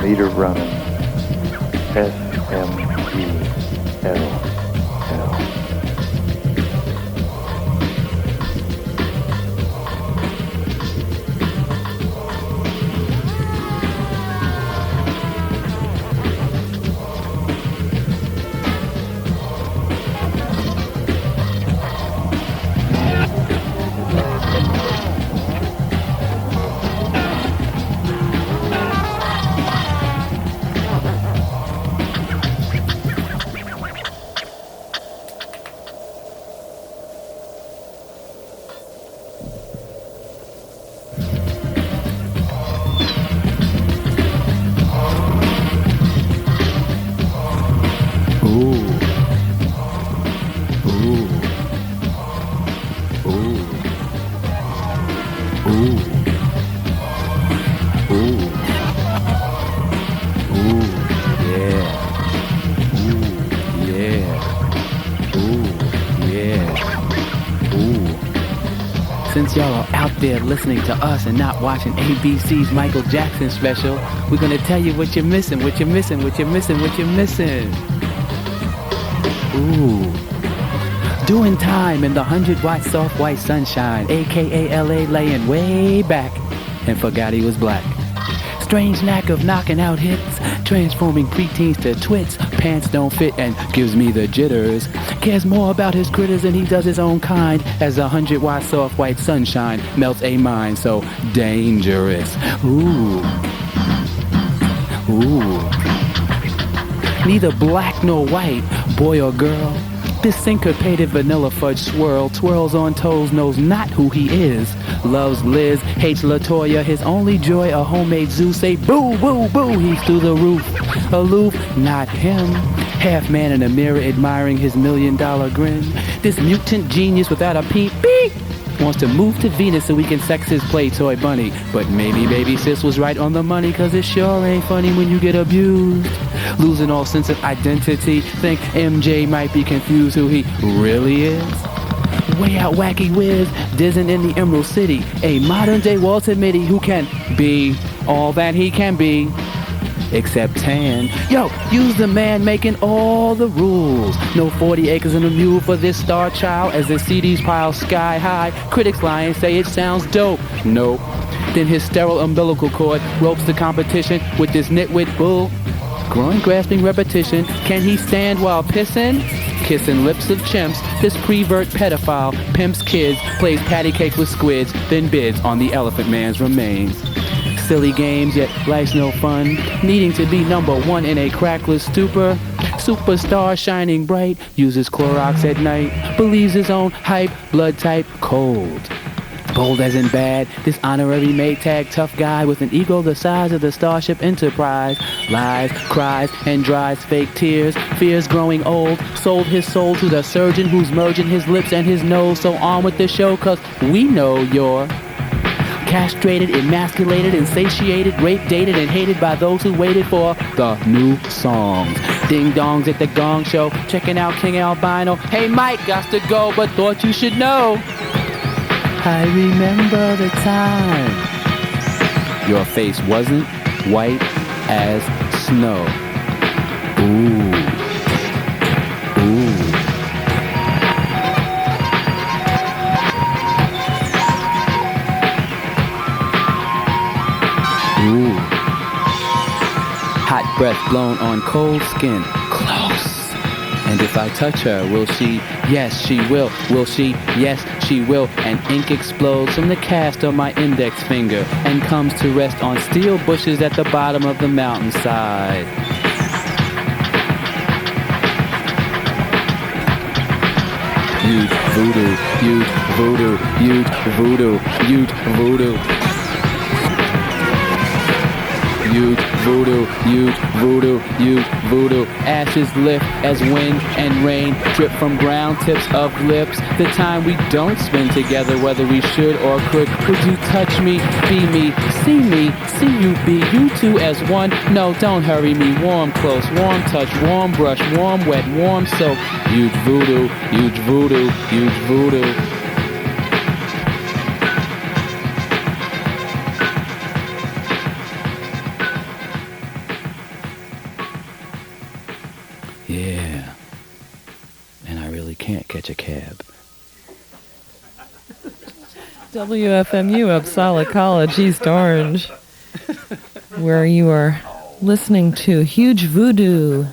meter-running, S-M-E-L. Y'all are out there listening to us and not watching ABC's Michael Jackson special, we're gonna tell you what you're missing, what you're missing, what you're missing, what you're missing. Ooh. Doing time in the 100-watt soft white sunshine, aka LA laying way back and forgot he was black. Strange knack of knocking out hits, transforming preteens to twits. Pants don't fit and gives me the jitters. Cares more about his critters than he does his own kind. As 100-watt soft white sunshine melts a mind so dangerous. Ooh. Ooh. Neither black nor white, boy or girl. This syncopated vanilla fudge swirl twirls on toes, knows not who he is. Loves Liz, hates LaToya, his only joy a homemade zoo. Say boo, boo, boo, he's through the roof. Aloof, not him. Half man in a mirror admiring his $1 million grin. This mutant genius without a peep, beep, wants to move to Venus so he can sex his play toy bunny. But maybe baby sis was right on the money, cause it sure ain't funny when you get abused. Losing all sense of identity, think MJ might be confused who he really is. Way out wacky whiz, dizzing in the Emerald City. A modern day Walter Mitty who can be all that he can be. Except tan. Yo, use the man making all the rules. No 40 acres and a mule for this star child as the CDs pile sky high. Critics lie and say it sounds dope. Nope. Then his sterile umbilical cord ropes the competition with this nitwit bull. Growing grasping repetition. Can he stand while pissing? Kissing lips of chimps. This prevert pedophile pimps kids, plays patty cake with squids, then bids on the elephant man's remains. Silly games, yet life's no fun. Needing to be number one in a crackless stupor. Superstar shining bright, uses Clorox at night. Believes his own hype, blood type cold. Bold as in bad, this honorary Maytag tough guy with an ego the size of the Starship Enterprise. Lies, cries, and dries fake tears. Fears growing old, sold his soul to the surgeon who's merging his lips and his nose. So on with the show, cause we know you're castrated, emasculated, insatiated, raped, dated, and hated by those who waited for the new songs. Ding-dongs at the gong show, checking out King Albino. Hey Mike, got to go, but thought you should know. I remember the time your face wasn't white as snow. Ooh. Ooh. Ooh. Hot breath blown on cold skin. Close. And if I touch her, will she? Yes, she will. Will she? Yes, she will. And ink explodes from the cast on my index finger and comes to rest on steel bushes at the bottom of the mountainside. Huge voodoo, huge voodoo, huge voodoo, huge voodoo. Huge voodoo, huge voodoo, huge voodoo. Ashes lift as wind and rain drip from brown tips of lips. The time we don't spend together, whether we should or could. Would you touch me, be me, see you be you two as one? No, don't hurry me. Warm, close, warm touch, warm brush, warm wet, warm soap. Huge voodoo, huge voodoo, huge voodoo. Yeah, and I really can't catch a cab. WFMU Uppsala College, East Orange, where you are listening to Huge Voodoo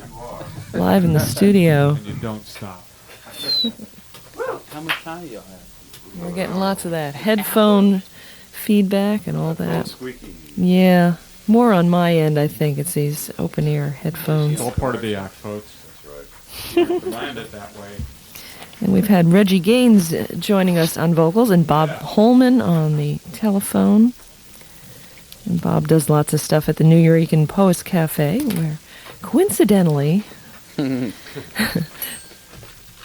live in the studio. And you don't stop. How much time do y'all have? We're getting lots of that headphone feedback and all that. Squeaky. Yeah, more on my end, I think. It's these open-ear headphones. It's all part of the act, folks. That's right. Land it that way. And we've had Reggie Gaines joining us on vocals and Bob Holman on the telephone. And Bob does lots of stuff at the New Eurekan Poets Cafe, where coincidentally,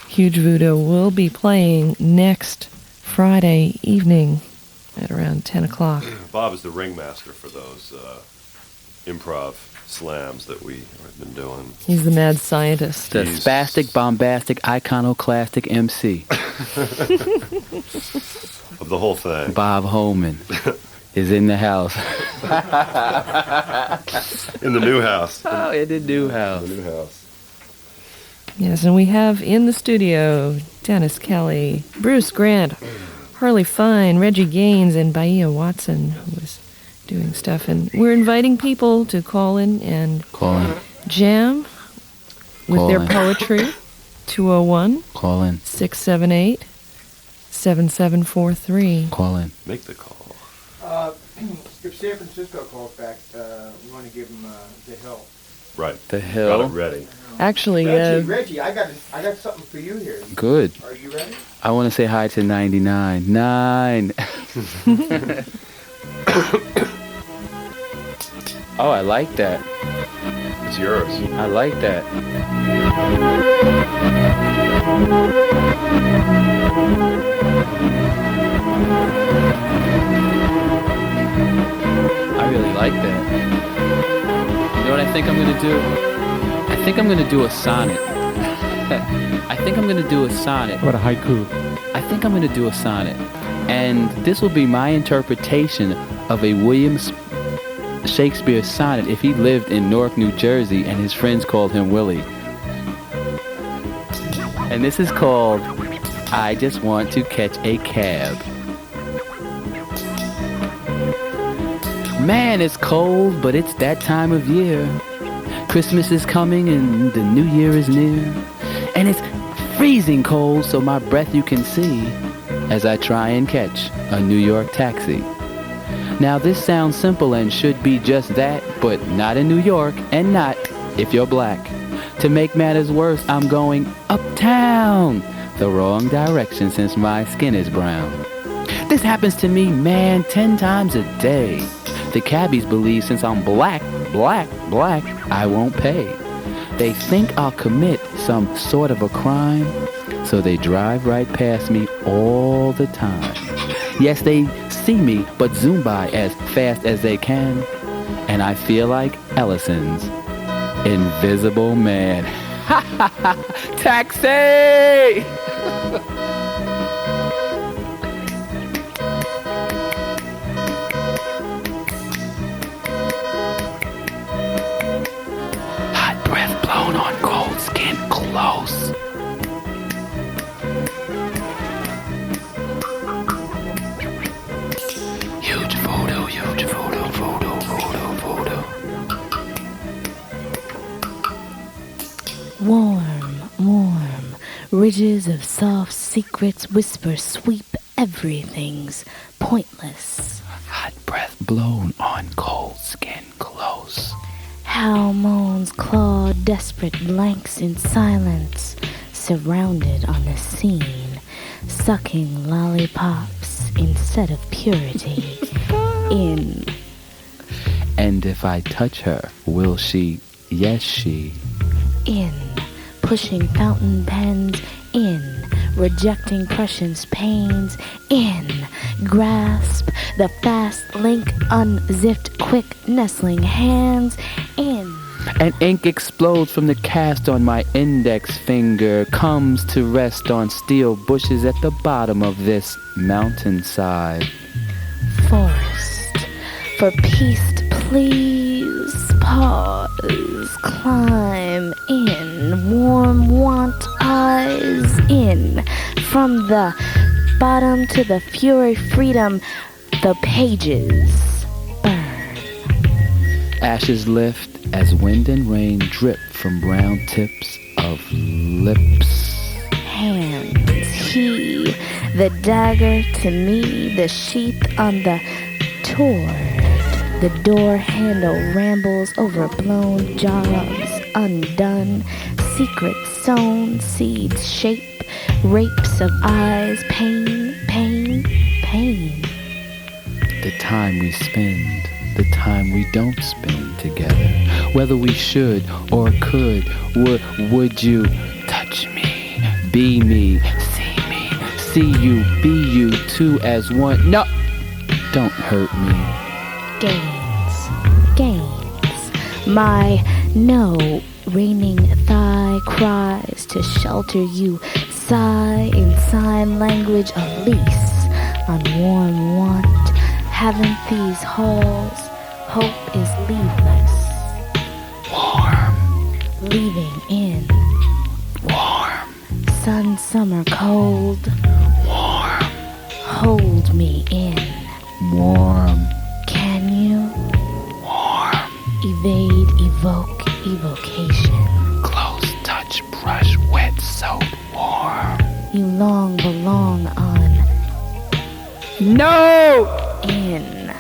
Huge Voodoo will be playing next Friday evening at around 10 o'clock. Bob is the ringmaster for those improv slams that we have been doing. He's the mad scientist. The spastic, bombastic, iconoclastic MC. Of the whole thing. Bob Holman is in the house. In the new house. Oh, in the new house. The new house. Yes, and we have in the studio Dennis Kelly, Bruce Grant, Harley Fine, Reggie Gaines, and Bahiyyih Watson, who is doing stuff. And we're inviting people to call in and jam with their poetry. 201 Call in. 678-7743. Call in. Make the call. If San Francisco calls back, we want to give them the hill. Right. The hill. Got it ready. Actually, Reggie, I got something for you here. Good. Are you ready? I want to say hi to 99. 9. Oh, I like that. It's yours. I like that. I really like that. You know what I think I'm going to do? I think I'm going to do a sonnet. I think I'm going to do a sonnet. What a haiku. I think I'm going to do a sonnet. And this will be my interpretation of a William Shakespeare sonnet if he lived in Newark, New Jersey, and his friends called him Willie. And this is called I Just Want to Catch a Cab. Man, it's cold, but it's that time of year. Christmas is coming and the new year is near. And it's freezing cold, so my breath you can see as I try and catch a New York taxi. Now this sounds simple and should be just that, but not in New York and not if you're black. To make matters worse, I'm going uptown, the wrong direction since my skin is brown. This happens to me, man, 10 times a day. The cabbies believe since I'm black, I won't pay. They think I'll commit some sort of a crime, so they drive right past me all the time. Yes, they see me, but zoom by as fast as they can. And I feel like Ellison's Invisible Man. Ha ha ha! Taxi! Hot breath blown on cold skin close. Huge voodoo, huge voodoo, voodoo, voodoo, voodoo. Warm, warm, ridges of soft secrets whisper sweep everything's pointless. Hot breath blown on cold skin close. Howl moans claw desperate blanks in silence, surrounded on the scene, sucking lollipops instead of purity. In. And if I touch her, will she? Yes, she. In, pushing fountain pens, in, rejecting prescience pains, in, grasp the fast link, unzipped quick nestling hands, in. And ink explodes from the cast on my index finger, comes to rest on steel bushes at the bottom of this mountainside. Forest, for peace please pause, climb in, warm want eyes in, from the bottom to the fury freedom, the pages burn. Ashes lift as wind and rain drip from brown tips of lips. Hands he, the dagger to me, the sheath on the sword. The door handle rambles over blown jobs, undone, secrets sown, seeds shape, rapes of eyes, pain, pain, pain. The time we spend, the time we don't spend together. Whether we should or could, would you touch me, be me, see you, be you, two as one. No, don't hurt me. Gains, my no raining thigh cries to shelter you, sigh in sign language of lease, on warm want, haven't these halls, hope is leaveless, warm, leaving in, warm, sun summer cold, warm, hold me in, warm, can you? Warm. Evade, evoke, evocation. Close touch, brush, wet, soap, warm. You long belong on. No! In.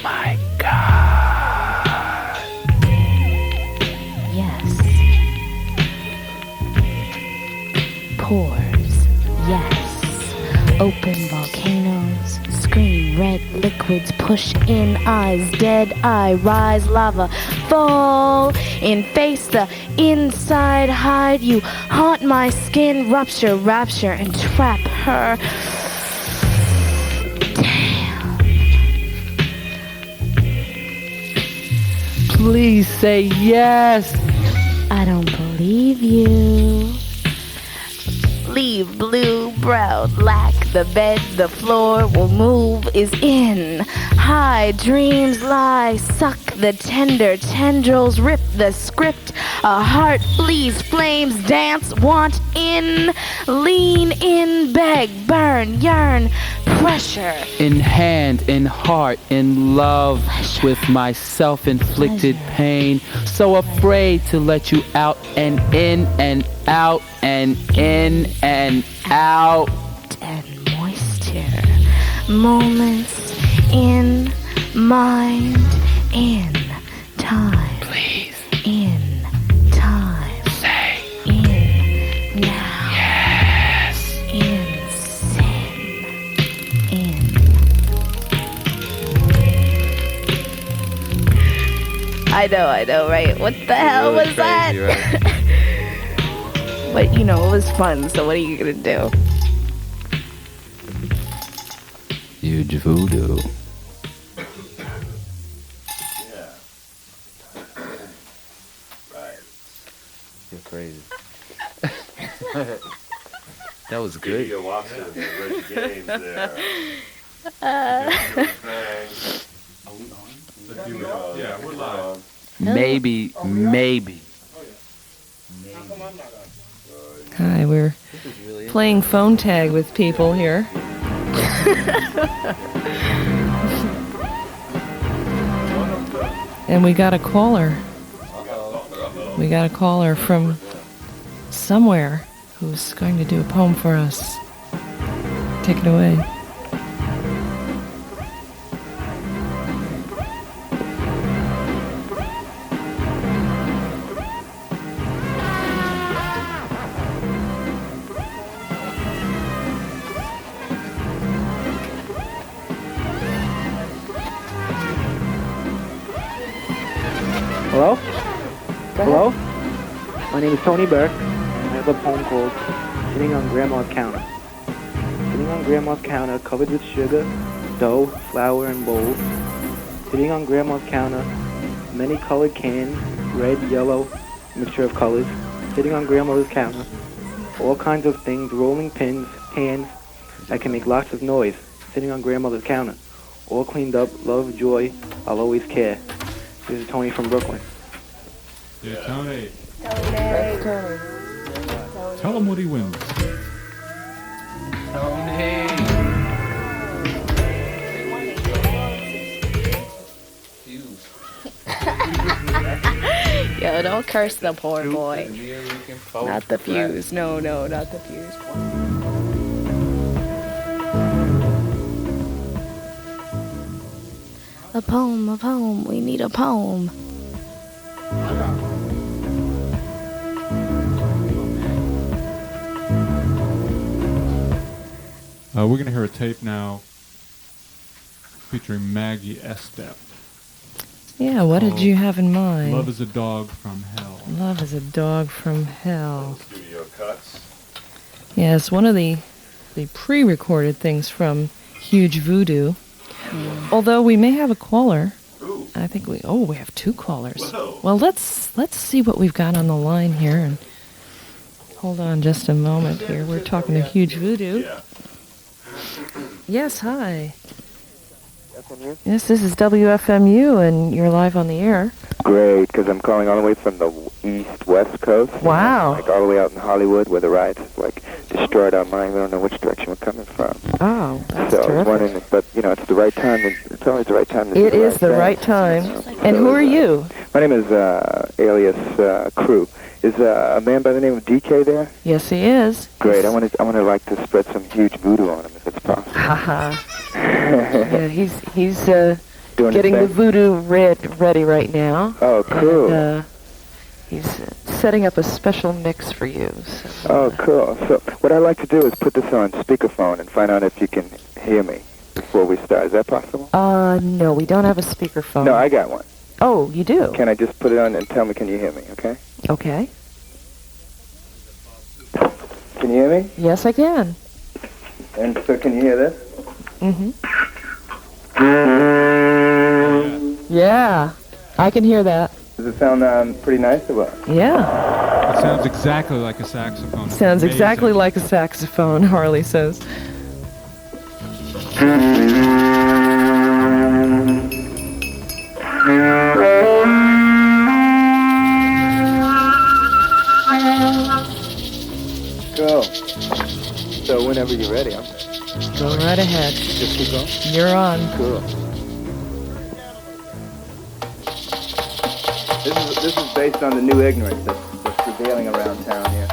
My God. Yes. Pores. Yes. Open volcanoes, scream red liquids, push in eyes, dead eye, rise lava, fall in face, the inside hide, you haunt my skin, rupture, rapture, and trap her. Damn. Please say yes. I don't believe you. Leave blue, brown, black, the bed, the floor will move, is in. High dreams lie, suck the tender tendrils, rip the script. A heart flees, flames dance, want in. Lean in, beg, burn, yearn, pressure. In hand, in heart, in love, Pleasure. with my self-inflicted Pleasure. pain. So afraid to let you out and in and out and in and out. And moisture. Moments in mind, in time. Please. In time. Say In now. yes. In sin. In. I know, right? What the hell Really was that? crazy, right? But, you know, it was fun, so what are you gonna do? Huge Voodoo. You're crazy. That was good. You're watching the Red Games there. Yeah, we're live. Maybe. Hi, we're playing phone tag with people here. And we got a caller. We got a caller from somewhere who's going to do a poem for us. Take it away. Hello? Hello? My name is Tony Burke, and I have a poem called Sitting on Grandma's Counter. Sitting on Grandma's counter, covered with sugar, dough, flour, and bowls. Sitting on Grandma's counter, many colored cans, red, yellow, mixture of colors. Sitting on Grandmother's counter, all kinds of things, rolling pins, pans that can make lots of noise. Sitting on Grandmother's counter, all cleaned up, love, joy, I'll always care. This is Tony from Brooklyn. Yeah, Tony. Tell him what he wins. Yo, don't curse the poor boy. Not the fuse. No, not the fuse. A poem, we need a poem. We're going to hear a tape now featuring Maggie Estep. Yeah, what did you have in mind? Love is a Dog from Hell. Love is a Dog from Hell. Studio cuts. Yes, one of the pre-recorded things from Huge Voodoo. Although we may have a caller. Ooh. I think we have two callers. Whoa. Well, let's see what we've got on the line here, and hold on just a moment here. We're talking to Huge Voodoo. Yeah. Yes, hi. Yes, this is WFMU, and you're live on the air. Great, because I'm calling all the way from the west coast. Wow. Like all the way out in Hollywood where the riots like destroyed our mind. We don't know which direction we're coming from. Oh, that's so I was terrific. wondering, but it's the right time. It's always the right time. It is the right time. And who are you? My name is alias Crew. Is a man by the name of DK there? Yes, he is. Great. I want to like to spread some huge voodoo on him if it's possible. Haha. Yeah, he's Doing getting his the thing? voodoo ready right now. Oh, cool. And, he's setting up a special mix for you. So, Oh, cool. So what I'd like to do is put this on speakerphone and find out if you can hear me before we start. Is that possible? no, we don't have a speakerphone. No, I got one. Oh, you do? Can I just put it on and tell me, can you hear me, okay? Okay. Can you hear me? Yes, I can. And so can you hear this? Mm-hmm. Yeah, I can hear that. Does it sound pretty nice or what? Yeah. It sounds exactly like a saxophone. It's Sounds amazing. exactly like a saxophone, Harley says. Cool. So whenever you're ready, I'm ready. Go right ahead. Just keep going? You're on. Cool. This is based on the new ignorance that's prevailing around town here.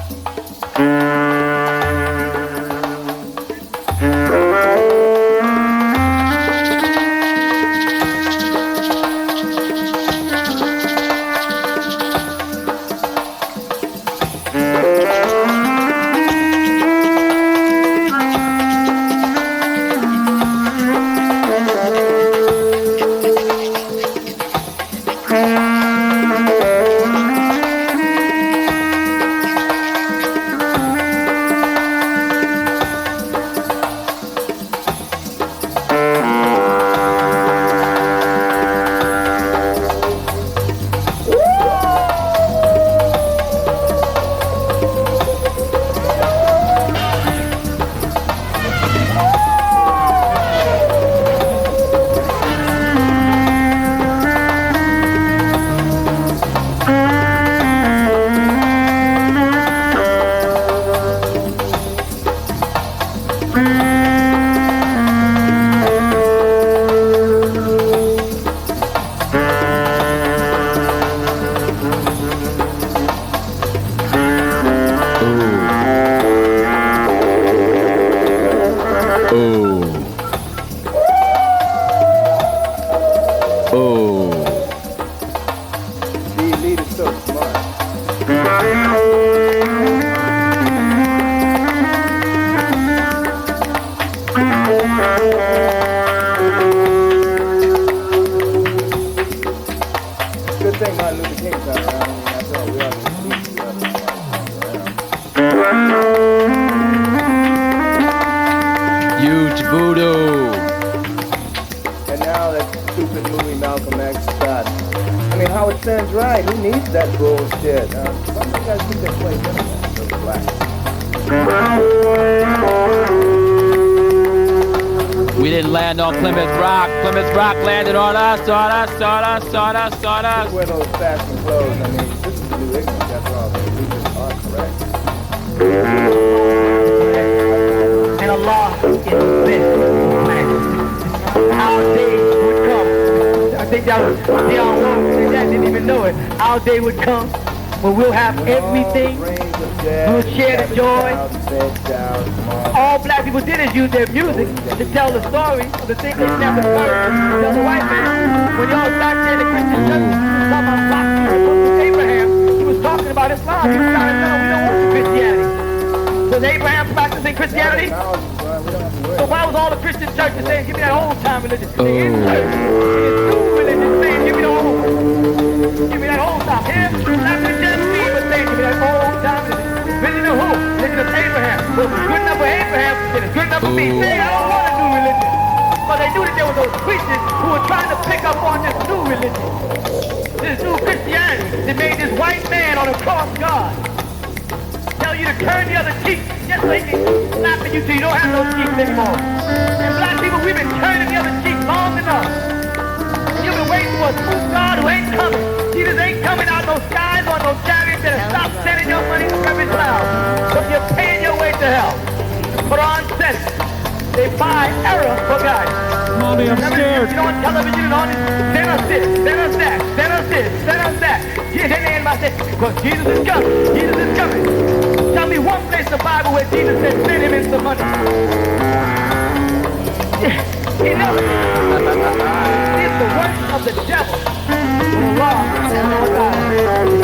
Oh. The elite is so smart. Good thing Martin Luther King's not around. I mean, after all, we all need to Huge voodoo. And now that stupid movie Malcolm X shot. I mean, Howard Stern's right. Who needs that bullshit? Some of you guys think they play Democrats, those blacks. We didn't land on Plymouth Rock. Plymouth Rock landed on us. Wear those fashion clothes. I mean, this is the new ignorance. After all, the leaders are correct. And Allah is this. Our day would come. I think that was the that didn't even know it. Our day would come when we'll have everything. We'll share the joy. All black people did is use their music to tell the story of the things they never heard. Tell the white man. When y'all back there in the Christian church, talking about black people, Abraham, he was talking about Islam. He was trying to tell them we don't want Christianity. Was Abraham practicing Christianity? So why was all the Christian churches saying, give me that old time religion? The in-church, the new religion saying, give me the old. Give me that old time. Here, not the Genesis, but saying, give me that old time religion. Religion of who? Religion of Abraham. Well, it's good enough for Abraham, then it's good enough for me. Saying, I don't want a new religion. But they knew that there were those preachers who were trying to pick up on this new religion. This new Christianity that made this white man on a cross God. Tell you to turn the other cheek just so he can slap at you till you don't have no cheeks anymore. And black people, we've been turning the other cheek long enough. You've been waiting for a true God who ain't coming. Jesus ain't coming out no skies or no chariots that stop sending your money to every cloud. So you're paying your way to hell. Quran says they buy error for guidance. Mommy, I'm scared. You know, on television and all this, send us this, send us that, send us this, send us that. Because Jesus is coming. Jesus is coming. Tell me one place in the Bible where Jesus said, send him in some money. He never did. It's the work of the devil.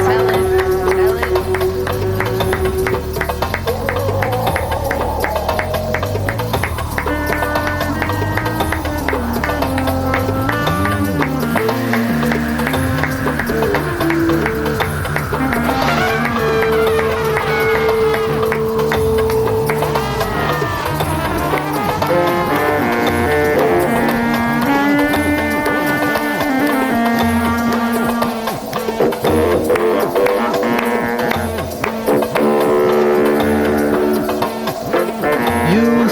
Tell him.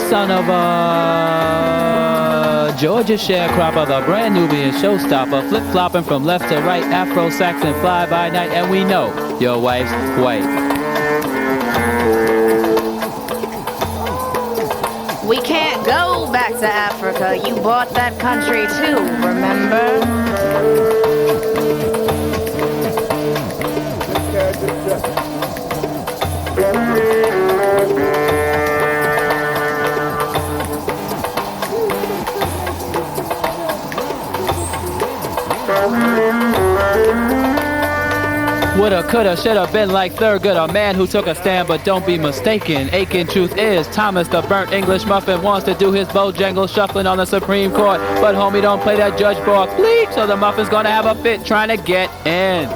Son of a Georgia sharecropper, the brand Nubian showstopper, flip-flopping from left to right, Afro-Saxon fly-by-night, and we know your wife's white. We can't go back to Africa. You bought that country too, remember? Woulda, coulda, shoulda been like Thurgood, a man who took a stand, but don't be mistaken. Aching truth is, Thomas the burnt English muffin wants to do his Bojangle shuffling on the Supreme Court, but homie don't play that judge ball, please, so the muffin's gonna have a fit trying to get in.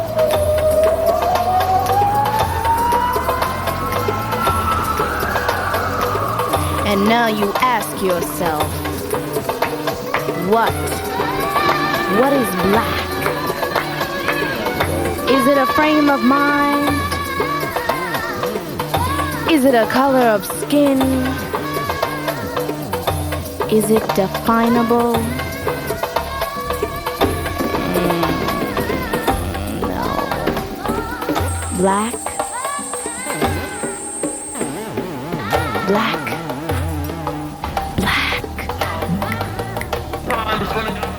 And now you ask yourself, what is black? Is it a frame of mind? Is it a color of skin? Is it definable? No. Black? Black?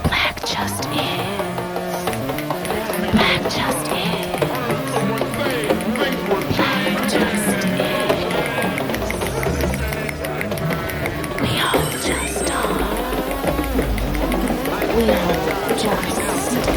Black just is. Black just is. Black just is. We all just are. We all just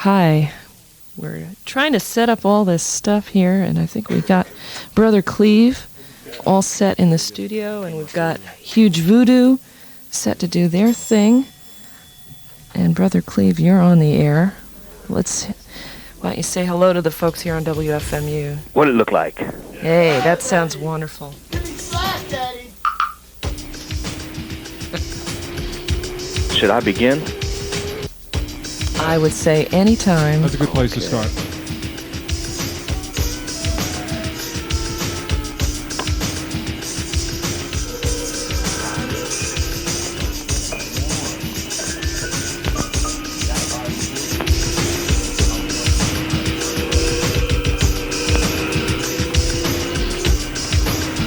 Hi. We're trying to set up all this stuff here, and I think we've got Brother Cleve all set in the studio, and we've got Huge Voodoo set to do their thing. And Brother Cleve, you're on the air. Why don't you say hello to the folks here on WFMU? What'd it look like? Hey, that sounds wonderful. Should I begin? I would say anytime. That's a good place to start.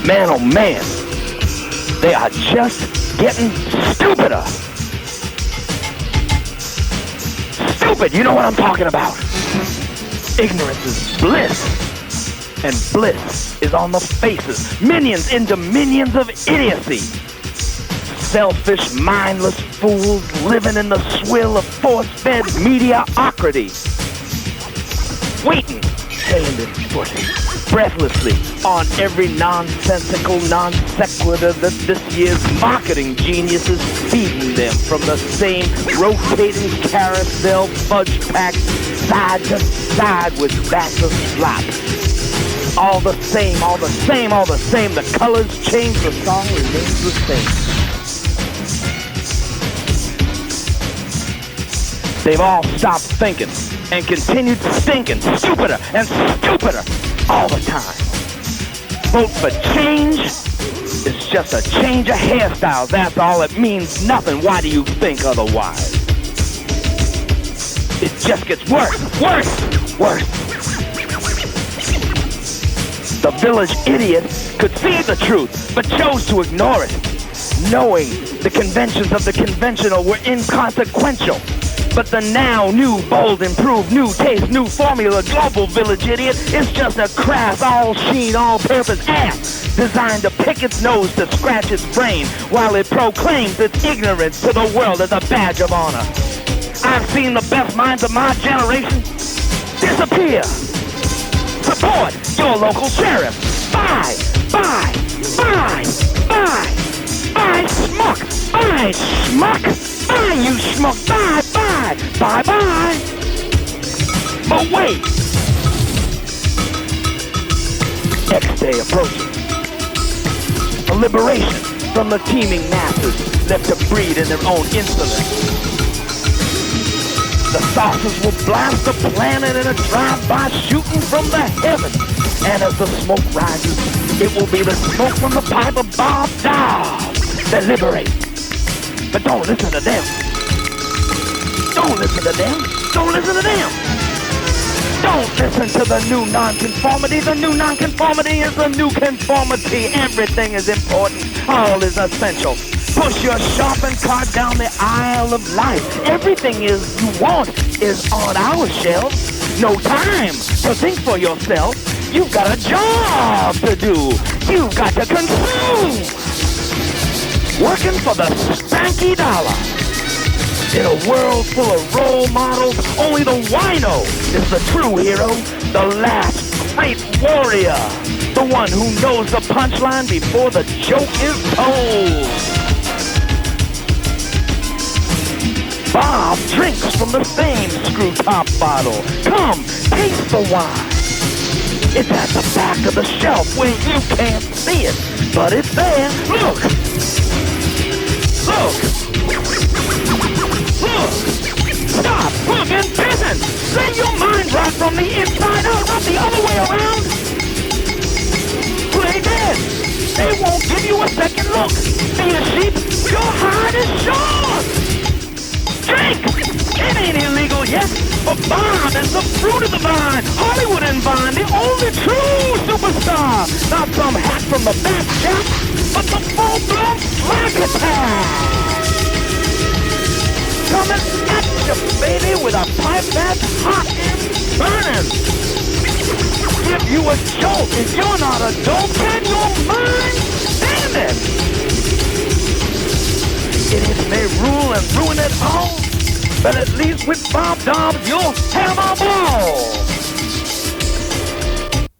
Man, oh man, they are just getting stupider. Stupid, you know what I'm talking about. Ignorance is bliss, and bliss is on the faces. Minions into minions of idiocy. Selfish, mindless fools living in the swill of force-fed mediocrity. Waiting, hand in foot, breathlessly on every nonsensical non sequitur that this year's marketing genius is feeding them from the same rotating carousel fudge pack side to side with vats of slop. All the same, all the same, all the same. The colors change, the song remains the same. They've all stopped thinking and continued stinking stupider and stupider all the time. Vote for change is just a change of hairstyles. That's all. It means nothing. Why do you think otherwise? It just gets worse, worse, worse. The village idiot could see the truth, but chose to ignore it, knowing the conventions of the conventional were inconsequential. But the now new, bold, improved, new taste, new formula, global village idiot is just a crass, all-sheen, all-purpose ass designed to pick its nose to scratch its brain while it proclaims its ignorance to the world as a badge of honor. I've seen the best minds of my generation disappear. Support your local sheriff. Buy schmuck. Buy schmuck. Buy you schmuck. Buy. But wait. X-Day approaching. A liberation from the teeming masses left to breed in their own insolence. The saucers will blast the planet in a drive-by shooting from the heavens. And as the smoke rises, it will be the smoke from the pipe of Bob Dobbs that liberates. But don't listen to them. Don't listen to them. Don't listen to them. Don't listen to the new nonconformity. The new nonconformity is the new conformity. Everything is important. All is essential. Push your shopping cart down the aisle of life. Everything you want is on our shelves. No time to think for yourself. You've got a job to do. You've got to consume. Working for the stanky dollar. In a world full of role models, only the wino is the true hero, the last great warrior, the one who knows the punchline before the joke is told. Bob drinks from the same screw-top bottle. Come, taste the wine. It's at the back of the shelf where you can't see it, but it's there. Look! Look! Stop, look, and listen! Let your mind right from the inside out, not the other way around! Play dead! They won't give you a second look! Be a sheep, your hide is short! Drink! It ain't illegal yet, but Bob is the fruit of the vine! Hollywood and Vine, the only true superstar! Not some hack from the back shop, but the full-blown psychopath! Coming at you, baby, with a pipe that's hot and burning. Give you a jolt. If you're not a dope, can your mind stand it? Idiots may rule and ruin it all, But at least with Bob Dobbs, you'll have a